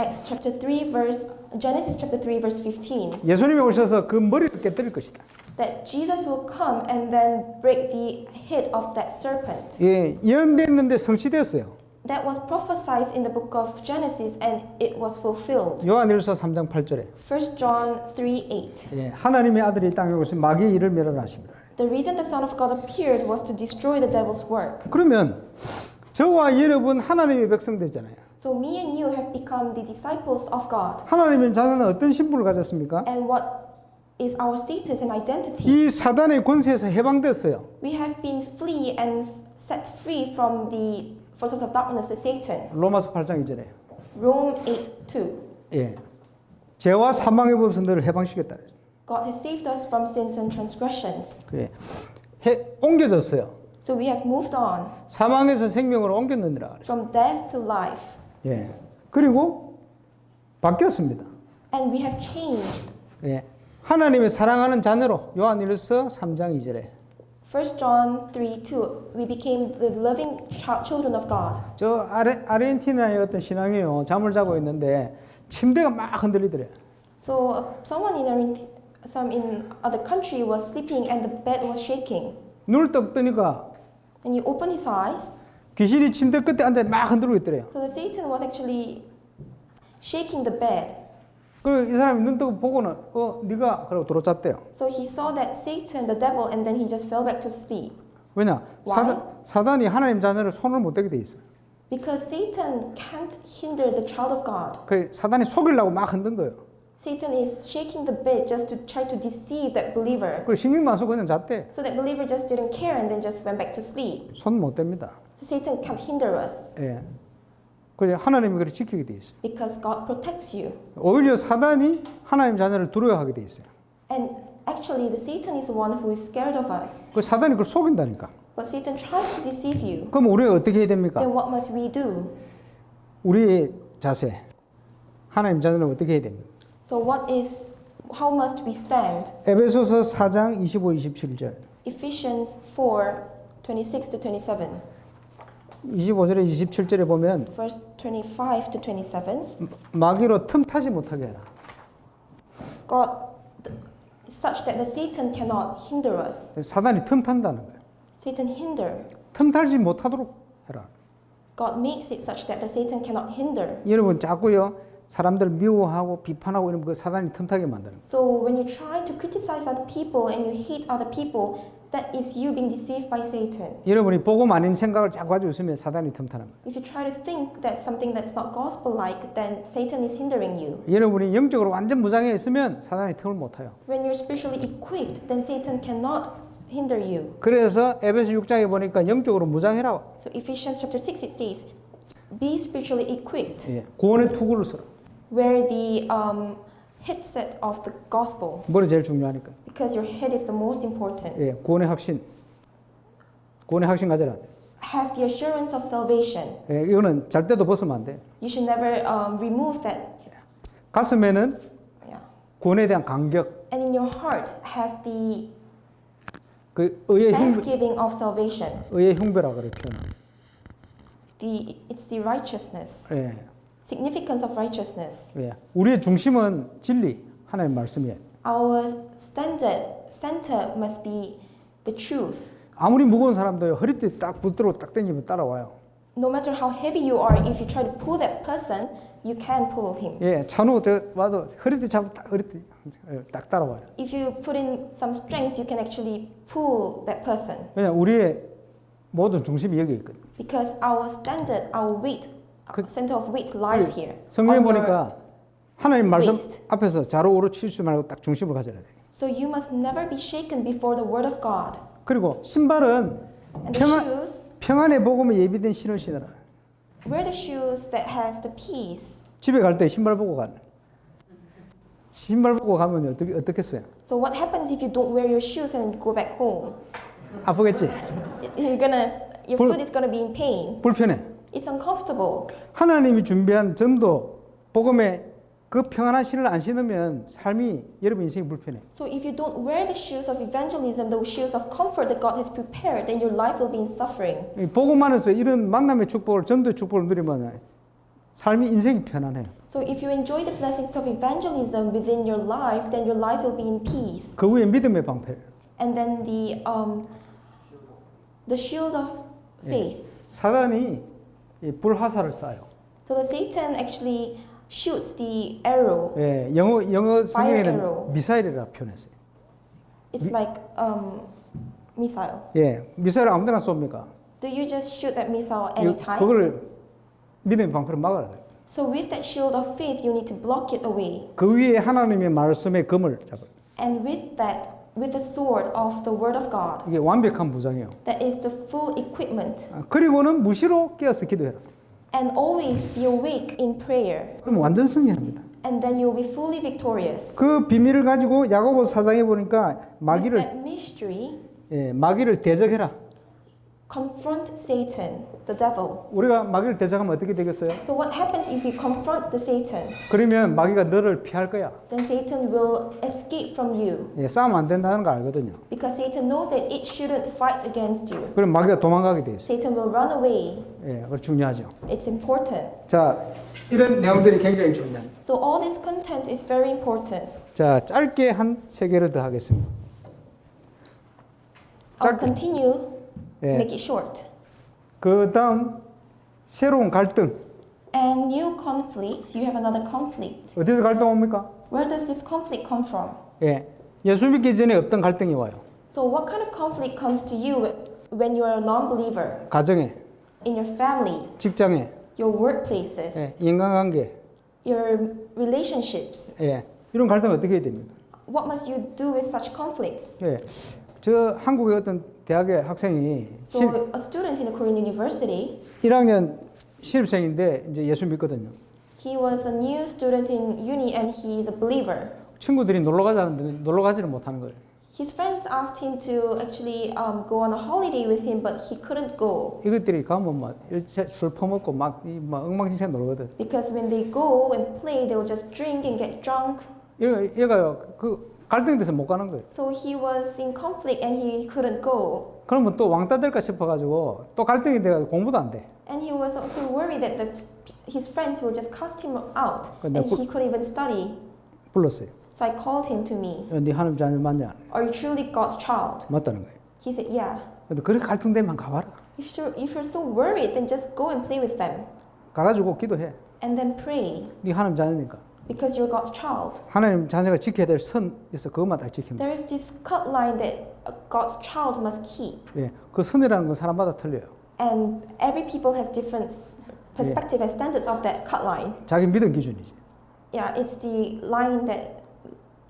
Genesis chapter 3 verse 15. 예수님이 오셔서 그 머리를 깨뜨릴 것이다. That Jesus will come and then break the head of that serpent. 예, 예언됐는데 성취됐어요. That was prophesied in the book of Genesis and it was fulfilled. 요한일서 3장 8절에. 1 John 3:8. 예, 하나님의 아들이 땅에 오셔서 마귀의 일을 멸하십니다. The reason the Son of God appeared was to destroy the devil's work. 그러면 저와 여러분 하나님의 백성 되잖아요. So me and you have become the disciples of God. 하나님의 자녀는 어떤 신분을 가졌습니까? And what is our status and identity? 이 사단의 권세에서 해방됐어요. We have been free and set free from the forces of darkness of Satan. 로마서 8장 2절에. Rome 8:2. 예. 죄와 사망의 법에서 너를 해방시켰다. God has saved us from sins and transgressions. 그래. 옮겨졌어요. So we have moved on 사망에서 생명으로 옮겼느니라 그랬어요. from death to life. 예. 그리고 바뀌었습니다. And we have changed. 예. 하나님의 사랑하는 자녀로 요한일서 3장 2절에. 1 John 3:2. We became the loving children of God. 저 아르헨티나의 어떤 신앙이요. 잠을 자고 있는데 침대가 막 흔들리더래요. So someone in other country was sleeping and the bed was shaking. 눈을 떡 뜨니까 And he opened his eyes. 귀신이 침대 끝에 앉아 막 흔들고 있더래요. So the Satan was actually shaking the bed. 그리고 이 사람이 눈 뜨고 보고는 네가 그러고 들어잤대요. So he saw that Satan, the devil, and then he just fell back to sleep. 왜냐? Why? 사단이 하나님 자녀를 손을 못 대게 돼 있어. Because Satan can't hinder the child of God. 그 사단이 속이려고 막 흔든 거예요. Satan is shaking the bed just to try to deceive that believer. 그 신경도 안 쓰고 그냥 잤대. So that believer just didn't care and then just went back to sleep. 손 못 댑니다. So Satan can't hinder us 예. 그래 하나님이 그를 지키게 돼 있어. because God protects you. 오히려 사단이 하나님 자녀를 두려워하게 돼 있어요. And actually, the Satan is the one who is scared of us. 그 사단이 그걸 속인다니까. But Satan tries to deceive you. 그럼 우리가 어떻게 해야 됩니까? Then what must we do? 우리의 자세, 하나님 자녀는 어떻게 해야 됩니까? So how must we stand? 에베소서 4장 25, 27절. Ephesians 4:26 to 27. 25절에 27절에 보면 Verse 25 to 27. 마귀로 틈타지 못하게 해라. God, such that the Satan cannot hinder us. 사단이 틈탄다는 거예요. Satan hinder. 틈탈지 못하도록 해라. God makes it such that the Satan cannot hinder. 여러분 자꾸요 사람들 미워하고 비판하고 이런 거 사단이 틈타게 만드는 거예요. So when you try to criticize other people and you hate other people, that is you being deceived by Satan. 여러분이 복음 아닌 생각을 자꾸 가지고 있으면 사단이 틈타는 거예요. If you try to think that something that's not gospel-like, then Satan is hindering you. 여러분이 영적으로 완전 무장해 있으면 사단이 틈을 못 타요. When you're spiritually equipped, then Satan cannot hinder you. 그래서 에베소 6장에 보니까 영적으로 무장해라. So Ephesians chapter 6 it says, be spiritually equipped. 예, 구원의 투구를 써라. Wear the headset of the gospel 머리 제일 중요하니까. because your head is the most important. 예, 구원의 확신. 구원의 확신 가져라. have the assurance of salvation. 예, 이거는 절대도 벗으면 안 돼. You should never remove that. 가슴에는 Yeah. 구원에 대한 감격, And in your heart, have the 그 의의 thanksgiving of salvation. 의의 흉배라 그래 표현. It's the righteousness, 예, significance of righteousness. 예. 우리의 중심은 진리, 하나님 말씀이에요. Our center must be the truth. 아무리 무거운 사람도 허리띠 딱 붙들고 딱 당기면 따라와요. No matter how heavy you are, if you try to pull that person, you can pull him. 예, 찬우 저 와도 허리띠 잡고 딱 허리띠 딱 따라와요. If you put in some strength, you can actually pull that person. 왜냐 우리의 모든 중심이 여기 있거든. Because our standard, our weight, center of weight lies here. 성경에 on your 보니까 하나님 말씀 waist. 앞에서 좌로 우로 치지 말고 딱 중심을 가져야 돼. So you must never be shaken before the word of God. 그리고 신발은 And the shoes, 평안의 복음에 예비된 신을 신어라. wear the shoes that has the peace. 집에 갈 때 신발 벗고 가는. 신발 벗고 가면 어떻겠어요? So what happens if you don't wear your shoes and go back home? 아프겠지? Your foot is gonna be in pain. 불편해. It's uncomfortable. 하나님이 준비한 전도 복음에 그 평안한 신을 안 신으면 삶이 여러분 인생이 불편해. So if you don't wear the shoes of evangelism, the shoes of comfort that God has prepared, then your life will be in suffering. 이 복음 안에서 이런 만남의 축복을 전도의 축복을 누리면 삶이 인생이 편안해요. So if you enjoy the blessings of evangelism within your life, then your life will be in peace. 그 위에 믿음의 방패. And then the shield of faith. 사단이 이 불화살을 쏴요. So the Satan actually shoots the arrow. 예, 영어 arrow. 성경에는 미사일이라 표현했어요. It's like missile. 예, 미사일 아무데나 쏩니까? Do you just shoot that missile anytime? 그걸 믿음의 방패로 막아야 돼요. So with that shield of faith, you need to block it away. 그 위에 하나님의 말씀의 검을 잡아요. And with that, with the sword of the word of God, 이게 완벽한 무장이에요. that is the full equipment. 그리고는 무시로 깨어서 기도해라. And always be awake in prayer. 그럼 완전 승리합니다. And then you'll be fully victorious. 그 비밀을 가지고 야고보 4장에 보니까 With 마귀를 that mystery, 마귀를 대적해라. confront Satan, the devil. 우리가 마귀를 대적하면 어떻게 되겠어요? So what happens if you confront the Satan? 그러면 마귀가 너를 피할 거야. Then Satan will escape from you. 싸우면 안 된다는 거 알거든요. Because Satan knows that it shouldn't fight against you. 그럼 마귀가 도망가게 돼 있어요. Satan will run away. 그거 중요하죠. It's important. 자, 이런 내용들이 굉장히 중요합니다. So all this content is very important. 자, 짧게 한 세 개를 더 하겠습니다. I'll continue, 예. make it short. 그 다음 새로운 갈등. And new conflicts, you have another conflict. 어디서 갈등 옵니까? Where does this conflict come from? 예수 믿기 전에 어떤 갈등이 와요? So what kind of conflict comes to you when you are a non-believer? 가정에, In your family, 직장에, your workplaces, 인간관계. your relationships. 이런 갈등 어떻게 해야 됩니까? What must you do with such conflicts? 저 한국의 어떤 대학의 학생이 So a student in a Korean university, 1학년 신입생인데 이제 예수 믿거든요. he was a new student in uni and he is a believer. 친구들이 놀러 가자는데 놀러 가지를 못하는 거예요. His friends asked him to actually go on a holiday with him, but he couldn't go. 이것들이 가면 막 일체 술 퍼먹고 막 엉망진창 놀거든. Because when they go and play, they will just drink and get drunk. 얘가 그 갈등돼서 못 가는 거예요. So he was in conflict and he couldn't go. 그러면 또 왕따 될까 싶어가지고 또 갈등이 돼가지고 공부도 안 돼. And he was also worried that his friends will just cast him out 근데 and he couldn't even study. 불렀어요. So I called him to me. 네 하나님 자녀 맞냐? Are you truly God's child? 맞다는 거예요. He said, yeah. 근데 그렇게 갈등되면 가봐라. If you're so worried, then just go and play with them. 가가지고 기도해. And then pray. 네 하나님 자녀니까. Because you're God's child. 하나님 자녀가 지켜야 될 선 있어. 그것만 딱 지키면 돼. There is this cut line that God's child must keep. 그 선이라는 건 사람마다 틀려요. And every people has different perspective and standards of that cut line. 자기 믿음 기준이지. Yeah, it's the line that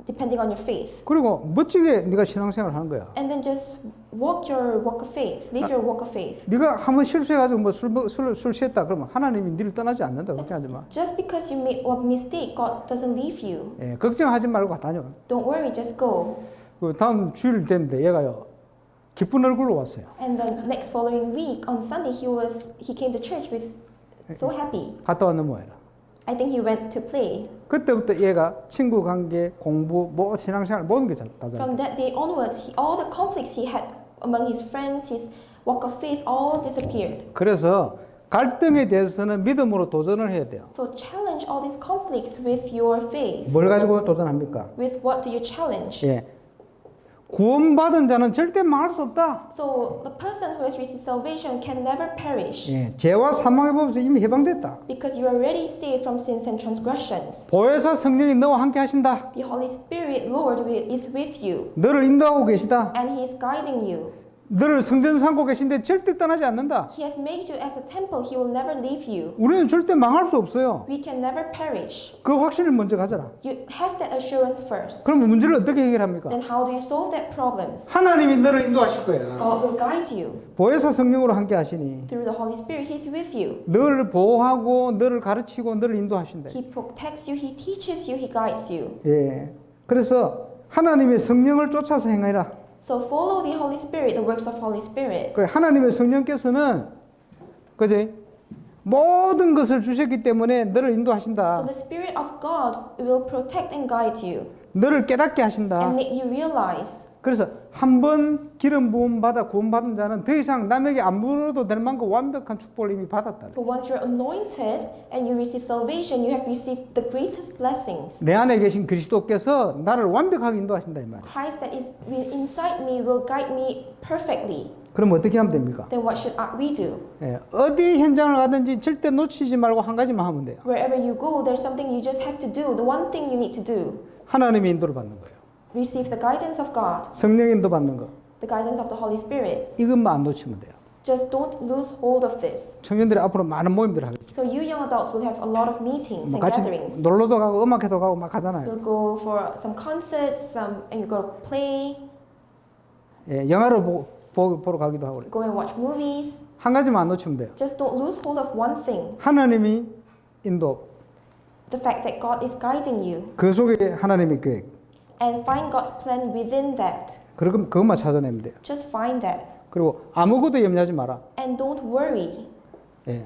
depending on your faith. 그리고 멋지게 네가 신앙생활 하는 거야. And then just walk your walk of faith. Live your walk of faith. 네가 한번 실수해가지고 뭐 술 취했다 그러면 하나님이 네를 떠나지 않는다. 걱정하지 마. Just because you make a mistake, God doesn't leave you. 걱정하지 말고 다녀. Don't worry, just go. 그 다음 주일 됐는데 얘가요 기쁜 얼굴로 왔어요. And the next following week on Sunday, he came to church with so happy. 갔다 왔는 모양이라. I think he went to play. 그때부터 얘가 친구 관계, 공부, 뭐 신앙생활 모든 게 다 잘. From that day onwards, all the conflicts he had among his friends, his walk of faith, all disappeared. 그래서 갈등에 대해서는 믿음으로 도전을 해야 돼요. So challenge all these conflicts with your faith. 뭘 가지고 도전합니까? With what do you challenge? 예. 구원받은 자는 절대 망할 수 없다. So the person who has received salvation can never perish. 예. 죄와 사망의 법에서 이미 해방됐다. Because you are already saved from sins and transgressions. 보혜사 성령이 너와 함께 하신다. The Holy Spirit, Lord, is with you. 너를 인도하고 계시다. And He is guiding you. 너를 성전 삼고 계신데 절대 떠나지 않는다. He has made you as a temple. He will never leave you. 우리는 절대 망할 수 없어요. We can never perish. 그 확신을 먼저 가져라. You have that assurance first. 그럼 문제를 어떻게 해결합니까? Then how do you solve that problems? 하나님이 너를 인도하실 거야. God will guide you. 보혜사 성령으로 함께 하시니 Through the Holy Spirit, He's with you. 너를 보호하고 너를 가르치고 너를 인도하신다. He protects you, He teaches you, He guides you. 예. 그래서 하나님의 성령을 쫓아서 행하라. So follow the Holy Spirit, the works of Holy Spirit. 그래 하나님의 성령께서는 그지 모든 것을 주셨기 때문에 너를 So 인도하신다. the Spirit of God will protect and guide you 너를 깨닫게 하신다. and make you realize. 그래서 한 번 기름 부음 받아 구원받은 자는 더 이상 남에게 안 물어도 될 만큼 완벽한 축복을 이미 받았다. So once you're anointed and you receive salvation, you have received the greatest blessings. 내 안에 계신 그리스도께서 나를 완벽하게 인도하신다 이 말. Christ that is inside me will guide me perfectly. 그럼 어떻게 하면 됩니까? Then what should we do? 예, 어디 현장을 가든지 절대 놓치지 말고 한 가지만 하면 돼요. Wherever you go, there's something you just have to do. The one thing you need to do. 하나님의 인도를 받는 거예요. Receive the guidance of God, 성령 인도 받는 거. the guidance of the Holy Spirit. 이것만 안 놓치면 돼요. Just don't lose hold of this. 청년들이 앞으로 많은 모임들을 하겠죠. So you young adults will have a lot of meetings 뭐 and 같이 gatherings. 놀러도 가고 음악회도 가고 막 가잖아요. You'll go for some concerts, and you go to play, 예, 영화를 보러 가기도 하고 그래요. go and watch movies. 한 가지만 안 놓치면 돼요. Just don't lose hold of one thing. 하나님이 인도, The fact that God is guiding you. 그 속에 하나님의 계획. And find God's plan within that. 그럼 그것만 찾아내면 돼요. Just find that. 그리고 아무것도 염려하지 마라. And don't worry. 예.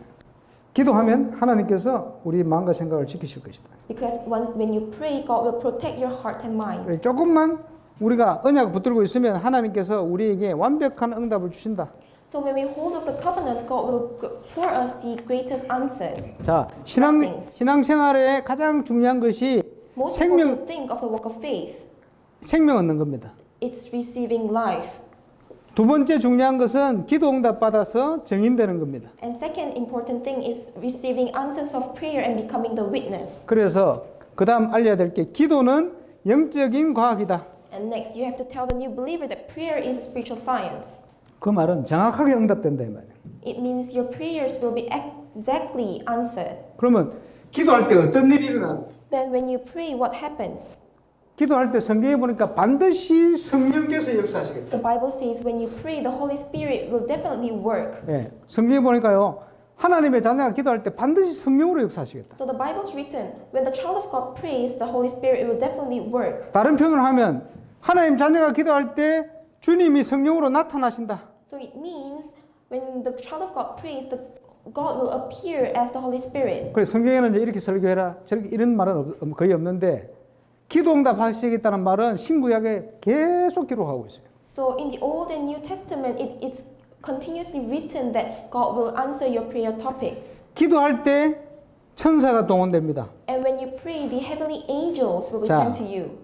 기도하면 하나님께서 우리 마음과 생각을 지키실 것이다. Because when you pray, God will protect your heart and mind. 조금만 우리가 언약을 붙들고 있으면 하나님께서 우리에게 완벽한 응답을 주신다. So when we hold of the covenant, God will pour us the greatest answers. 자, Blessings. 신앙생활의 가장 중요한 것이 Most important thing of the walk of faith, 생명 얻는 겁니다. it's receiving life. 두 번째 중요한 것은 기도 응답 받아서 증인되는 겁니다. And second important thing is receiving answers of prayer and becoming the witness. 그래서 그다음 알려야 될 게 기도는 영적인 과학이다. And next, you have to tell the new believer that prayer is a spiritual science. 그 말은 정확하게 응답된다 이 말이에요. It means your prayers will be exactly answered. 그러면 기도할 때 어떤 일이 일어나? Then when you pray, what happens? 기도할 때 성경에 보니까 반드시 성령께서 역사하시겠다. The Bible says when you pray, the Holy Spirit will definitely work. 예, 성경에 보니까요. 하나님의 자녀가 기도할 때 반드시 성령으로 역사하시겠다. So the Bible's written, when the child of God prays, the Holy Spirit will definitely work. 다른 표현을 하면 하나님 자녀가 기도할 때 주님이 성령으로 나타나신다. So it means when the child of God prays, God will appear as the Holy Spirit. 그래서 성경에는 이제 이렇게 설교해라. 저렇게 이런 말은 거의 없는데 기도 응답하시겠다는 말은 신구약에 계속 기록하고 있어요. So in the Old and New Testament, it's continuously written that God will answer your prayer topics. 기도할 때 천사가 동원됩니다. And when you pray, the heavenly angels will be 자. sent to you.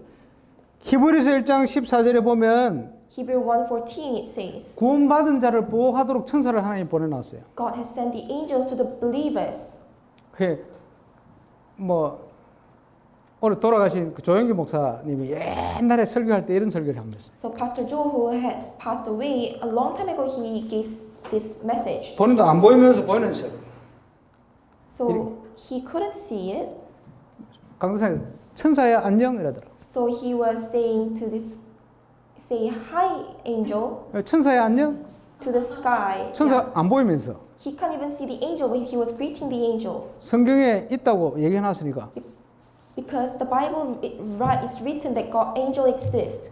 히브리서 1장 14절에 보면 Hebrew 1:14 it says, 구원받은 자를 보호하도록 천사를 하나님 보내놨어요. God has sent the angels to the believers. 뭐 오늘 돌아가신 그 조영기 목사님이 옛날에 설교할 때 이런 설교를 한 번 했어요. So Pastor Joe, who had passed away a long time ago, he gave this message. 본인도 안 보이면서 보이는 설교. So he couldn't see it. 강사님 천사야 안녕 이러더라고. So he was saying to this, say hi angel 천사야 안녕. to the sky. 천사 Yeah. 안 보이면서 He can't even see the angel, but he was greeting the angels. 성경에 있다고 얘기해놨으니까 Because the Bible is written that God angel exists.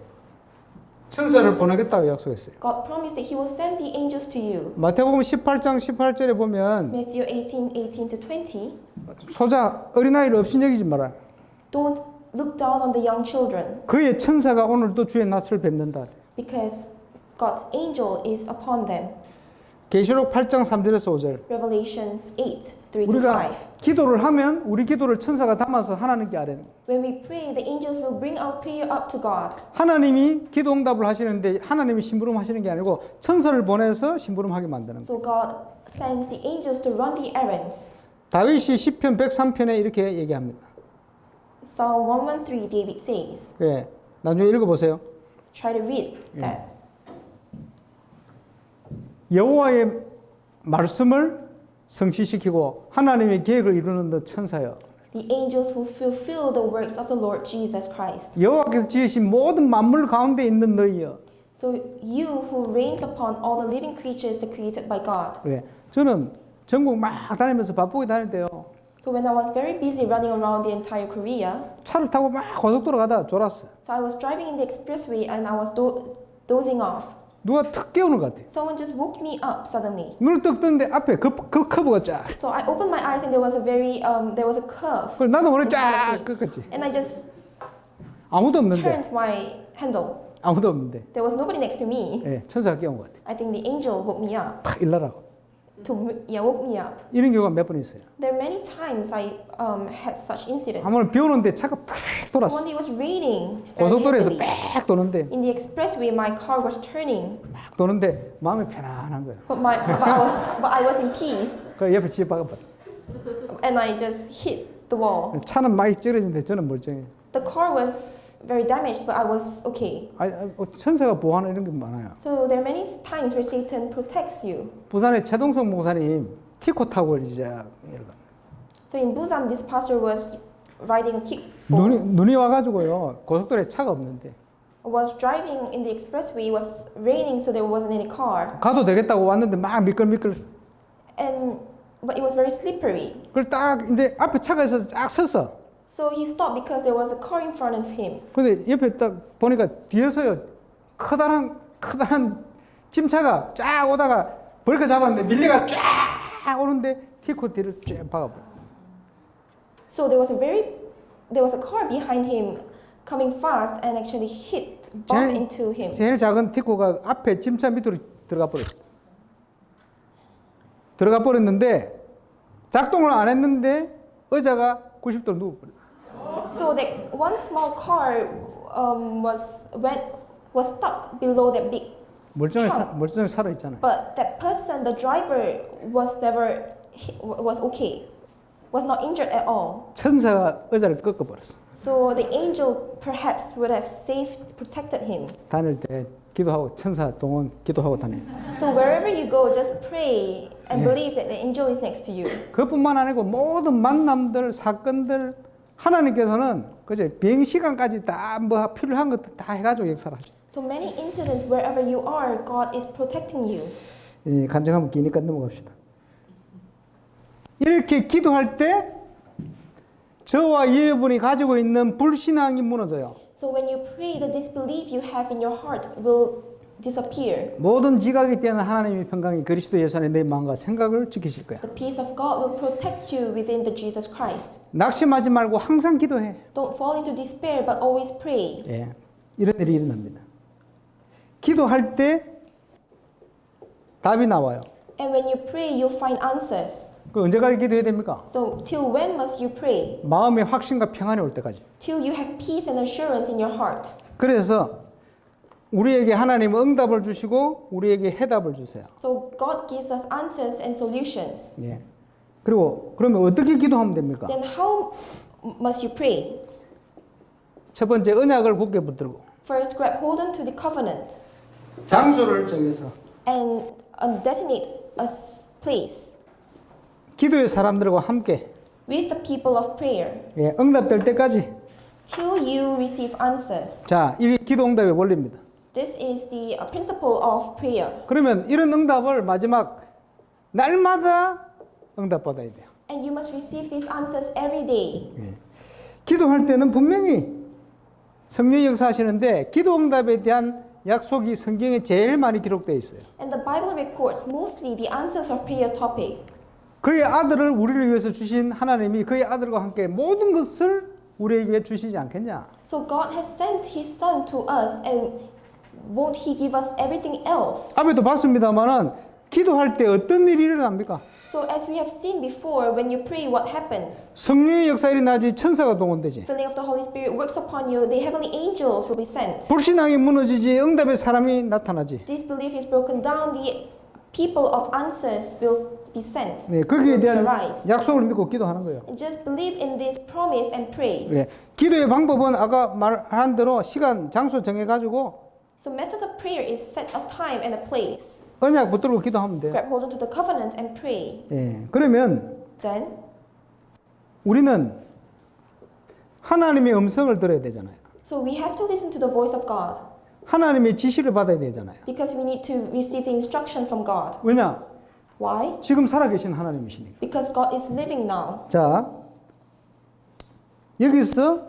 천사를 보내겠다고 약속했어요. God promised that He will send the angels to you. 마태복음 18장 18절에 보면 Matthew 18:18 to 20. 소자 어린아이를 업신여기지 마라. Don't look down on the young children, 그의 천사가 오늘도 주의 낯을 뵙는다. because God's angel is upon them. 계시록 8장 3절에서 5절. Revelations 8:3 to 우리가 5. 기도를 하면 우리 기도를 천사가 담아서 하나님께 아뢰는 거예요. When we pray, the angels will bring our prayer up to God. 하나님이 기도 응답을 하시는데 하나님이 심부름 하시는 게 아니고 천사를 보내서 심부름하게 만드는 거예요. So God sends the angels to run the errands. 다윗이 시편 103편에 이렇게 얘기합니다. Psalm 113, David says. 예, 나중에 읽어보세요. Try to read that. 여호와의 말씀을 성취시키고 하나님의 계획을 이루는 더 천사여. The angels who fulfill the works of the Lord Jesus Christ. 여호와께서 지으신 모든 만물 가운데 있는 너희여. So you who reigns upon all the living creatures that created by God. 예, 저는 전국 막 다니면서 바쁘게 다닐 때요. So when I was very busy running around the entire Korea, 차를 타고 막 고속도로 가다가 졸았어. so I was driving in the expressway and I was dozing off. 누가 탁 깨우는 것 같아. Someone just woke me up suddenly. 눈을 떡 뜨는데 앞에 그 커브가 쫙. So I opened my eyes and there was a curve. 그걸 나도 모르게 in front 쫙 of me. 꺾었지. And I just 아무도 없는데. turned my handle. 아무도 없는데. There was nobody next to me. 예, 천사가 깨운 것 같아. I think the angel woke me up. 탁 일러라고. Woke me up. 이런 경우가 몇 번 있어요. There are many times I had such incidents. 한번 비 오는데 차가 팍 돌았어. One day it was raining very 고속도로에서 heavily. 빡 도는데 In the expressway, my car was turning, 막 도는데 마음이 편안한 거예요. but I was in peace, 그 옆에 집에 박아봐. and I just hit the wall. 차는 많이 찌그러진데 저는 멀쩡해요. The car was very damaged, but I was okay. 천사가 보호하는 이런 게 많아요. So there are many times where Satan protects you. 부산의 최동성 목사님 티코 타고 이제 이러고. So in Busan, this pastor was riding a kickboard. 눈이 와가지고요 고속도로에 차가 없는데 Was driving in the expressway. It was raining, so there wasn't any car, 가도 되겠다고 왔는데 막 미끌미끌. but it was very slippery. 그걸 딱 이제 앞에 차가 있어서 쫙 섰어. So he stopped because there was a car in front of him. 근데 옆에 딱 보니까 뒤에서요 커다란 짐차가 쫙 오다가 벌크 잡았는데 밀려가 쫙 오는데 티코 뒤를 쫙 박아버려. So there was a car behind him coming fast and actually bumped into him. 제일 작은 티코가 앞에 짐차 밑으로 들어가 버렸어. 들어가 버렸는데 작동을 안 했는데 의자가 90도로 누워버려. So that one small car was stuck below that big truck. 멀쩡히 살아 있잖아요. But that person, the driver, was okay, was not injured at all. 천사가 의자를 꺾어 버렸어. So the angel perhaps would have protected him. 다닐 때 기도하고 천사 동원 기도하고 다녀. So wherever you go, just pray and believe that the angel is next to you. 그뿐만 아니고 모든 만남들, 사건들 하나님께서는 그제 비행 시간까지 다 뭐 필요한 것들 다 해가지고 역사를 하죠. So many incidents wherever you are, God is protecting you. 이 간증하면 기니까 넘어갑시다. 이렇게 기도할 때 저와 여러분이 가지고 있는 불신앙이 무너져요. So when you pray, the disbelief you have in your heart will disappear. 모든 지각에 대한 하나님의 평강이 그리스도 예수 안에 내 마음과 생각을 지키실 거야. The peace of God will protect you within the Jesus Christ. 낙심하지 말고 항상 기도해. Don't fall into despair, but always pray. 예, 이런 일이 일어납니다. 기도할 때 답이 나와요. And when you pray, you'll find answers. 그 언제까지 기도해야 됩니까? So till when must you pray? 마음의 확신과 평안이 올 때까지. Till you have peace and assurance in your heart. 그래서 우리에게 하나님은 응답을 주시고 우리에게 해답을 주세요. So God gives us answers and solutions. 예. 그리고 그러면 어떻게 기도하면 됩니까? Then how must you pray? 첫 번째 언약을 굳게 붙들고 First, grab hold on to the covenant 장소를 정해서 and designate a place 기도의 사람들과 함께 with the people of prayer 예, 응답될 때까지. till you receive answers. 자, 이게 기도 응답의 원리입니다. This is the principle of prayer. 그러면 이런 응답을 마지막 날마다 응답받아야 돼요. And you must receive these answers every day. 예. 기도할 때는 분명히 성령이 역사하시는데 기도 응답에 대한 약속이 성경에 제일 많이 기록되어 있어요. And the Bible records mostly the answers of prayer topic. 그의 아들을 우리를 위해서 주신 하나님이 그의 아들과 함께 모든 것을 우리에게 주시지 않겠냐? So God has sent His Son to us, and won't He give us everything else? 앞에도 봤습니다만은 기도할 때 어떤 일이 일어납니까? So as we have seen before, when you pray, what happens? 성령의 역사 일어나지 천사가 동원되지. Filling of the Holy Spirit works upon you. The heavenly angels will be sent. 불신앙이 무너지지 응답의 사람이 나타나지. Disbelief is broken down. The people of answers will be sent. 네, 거기에 대한 Arise. 약속을 믿고 기도하는 거예요. And just believe in this promise and pray. 네, 기도의 방법은 아까 말한 대로 시간, 장소 정해가지고 So method of prayer is set a time and a place. 언약 붙들고 기도하면 돼요. Grab hold onto the covenant and pray. 예, 그러면 Then 우리는 하나님의 음성을 들어야 되잖아요. so we have to listen to the voice of God 하나님의 지시를 받아야 되잖아요. because we need to receive the instruction from God. 왜냐? Why? 지금 살아계신 하나님이시니까. Because God is living now. 자, 여기서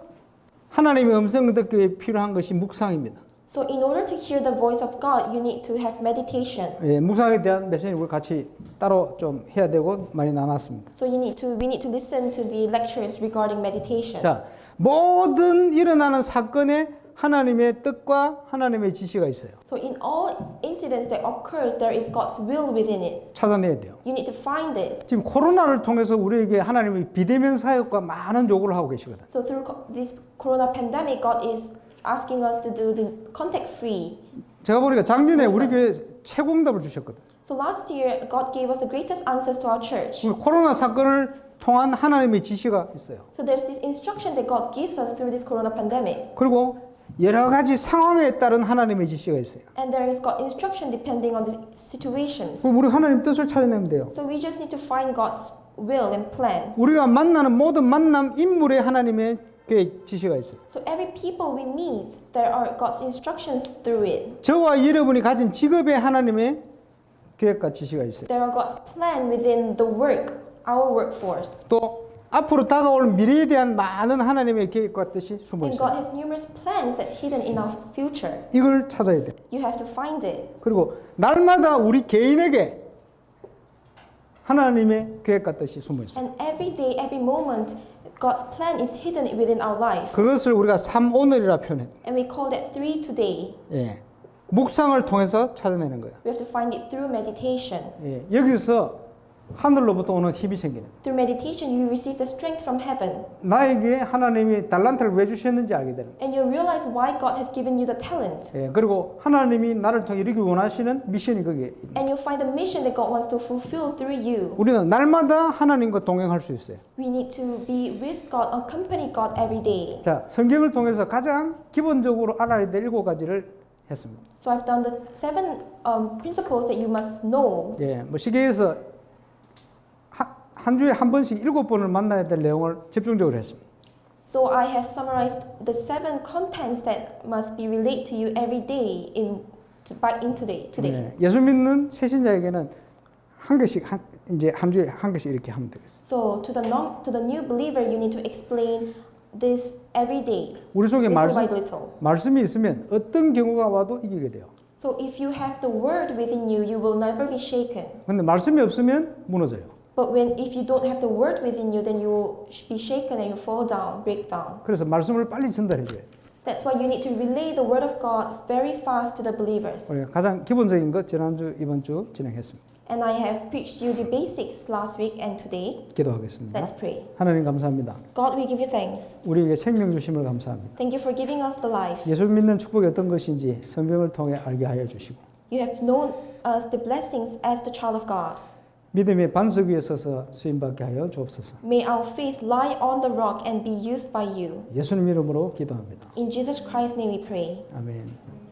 하나님의 음성을 듣기 필요한 것이 묵상입니다. So in order to hear the voice of God, you need to have meditation. 예, 묵상에 대한 메시지를 우리 같이 따로 좀 해야 되고 많이 나눴습니다. So we need to listen to the lectures regarding meditation. 자, 모든 일어나는 사건에 하나님의 뜻과 하나님의 지시가 있어요. So in all incidents that occurs, there is God's will within it. 찾아내야 돼요. You need to find it. 지금 코로나를 통해서 우리에게 하나님의 비대면 사역과 많은 요구를 하고 계시거든. So through this corona pandemic, God is asking us to do the contact-free. 제가 보니까 작년에 우리 교회 최고 응답을 주셨거든. So last year, God gave us the greatest answers to our church. 우리 코로나 사건을 통한 하나님의 지시가 있어요. So there's this instruction that God gives us through this corona pandemic. 그리고 여러 가지 상황에 따른 하나님의 지시가 있어요. And there is God instruction depending on the situations. 그럼 우리 하나님 뜻을 찾아내면 돼요. So we just need to find God's will and plan. 우리가 만나는 모든 만남 인물에 하나님의 지시가 있어요. So every people we meet, there are God's instructions through it. 저와 여러분이 가진 직업에 하나님의 계획과 지시가 있어요. There are God's plan within the work, our workforce. 또 앞으로 다가올 미래에 대한 많은 하나님의 계획과 뜻이 숨어 And God 있어요. has numerous plans that hidden in our future. 이걸 찾아야 돼요. You have to find it. 그리고 날마다 우리 개인에게 하나님의 계획과 뜻이 숨어 있어요. And every day, every moment, God's plan is hidden within our life. 그것을 우리가 삼오늘이라 표현해요. And we call that 3 today. 예. 묵상을 통해서 찾아내는 거예요. We have to find it through meditation. 예. 여기서 하늘로부터 오는 힘이 생기는. Through meditation, you receive the strength from heaven. 나에게 하나님이 달란트를 왜 주셨는지 알게 되는. And you realize why God has given you the talent. 예. 그리고 하나님이 나를 통해 이루기 원하시는 미션이 거기에. And you'll find the mission that God wants to fulfill through you. 우리는 날마다 하나님과 동행할 수 있어요. We need to be with God, accompany God every day. 자, 성경을 통해서 가장 기본적으로 알아야 될 7가지를 했습니다. So I've done the 7 principles that you must know. 예. 뭐 시계에서 한 주에 한 번씩 7번을 만나야 될 내용을 집중적으로 했습니다. So I have summarized the 7 contents that must be relayed to you every day in today. 예. 예수 믿는 새신자에게는 한 개씩 이제 한 주에 한 개씩 이렇게 하면 되겠습니다. So to the new believer, you need to explain this every day, 우리 속에 little by little. 말씀이 있으면 어떤 경우가 와도 이기게 돼요. So if you have the word within you, you will never be shaken. 근데 말씀이 없으면 무너져요. But if you don't have the word within you, then you will be shaken and you fall down, break down. 그래서 말씀을 빨리 전달해 줘요. That's why you need to relay the word of God very fast to the believers. 우리 가장 기본적인 것 지난주 이번 주 진행했습니다. And I have preached you the basics last week and today. 기도하겠습니다. Let's pray. 하나님 감사합니다. God, we give you thanks. 우리에게 생명 주심을 감사합니다. Thank you for giving us the life. 예수 믿는 축복이 어떤 것인지 성경을 통해 알게 하여 주시고 You have known us the blessings as the child of God. 믿음의 반석 위에 서서 쓰임받게 하여 주옵소서. May our faith lie on the rock and be used by you. 예수님 이름으로 기도합니다. In Jesus Christ's name we pray. 아멘.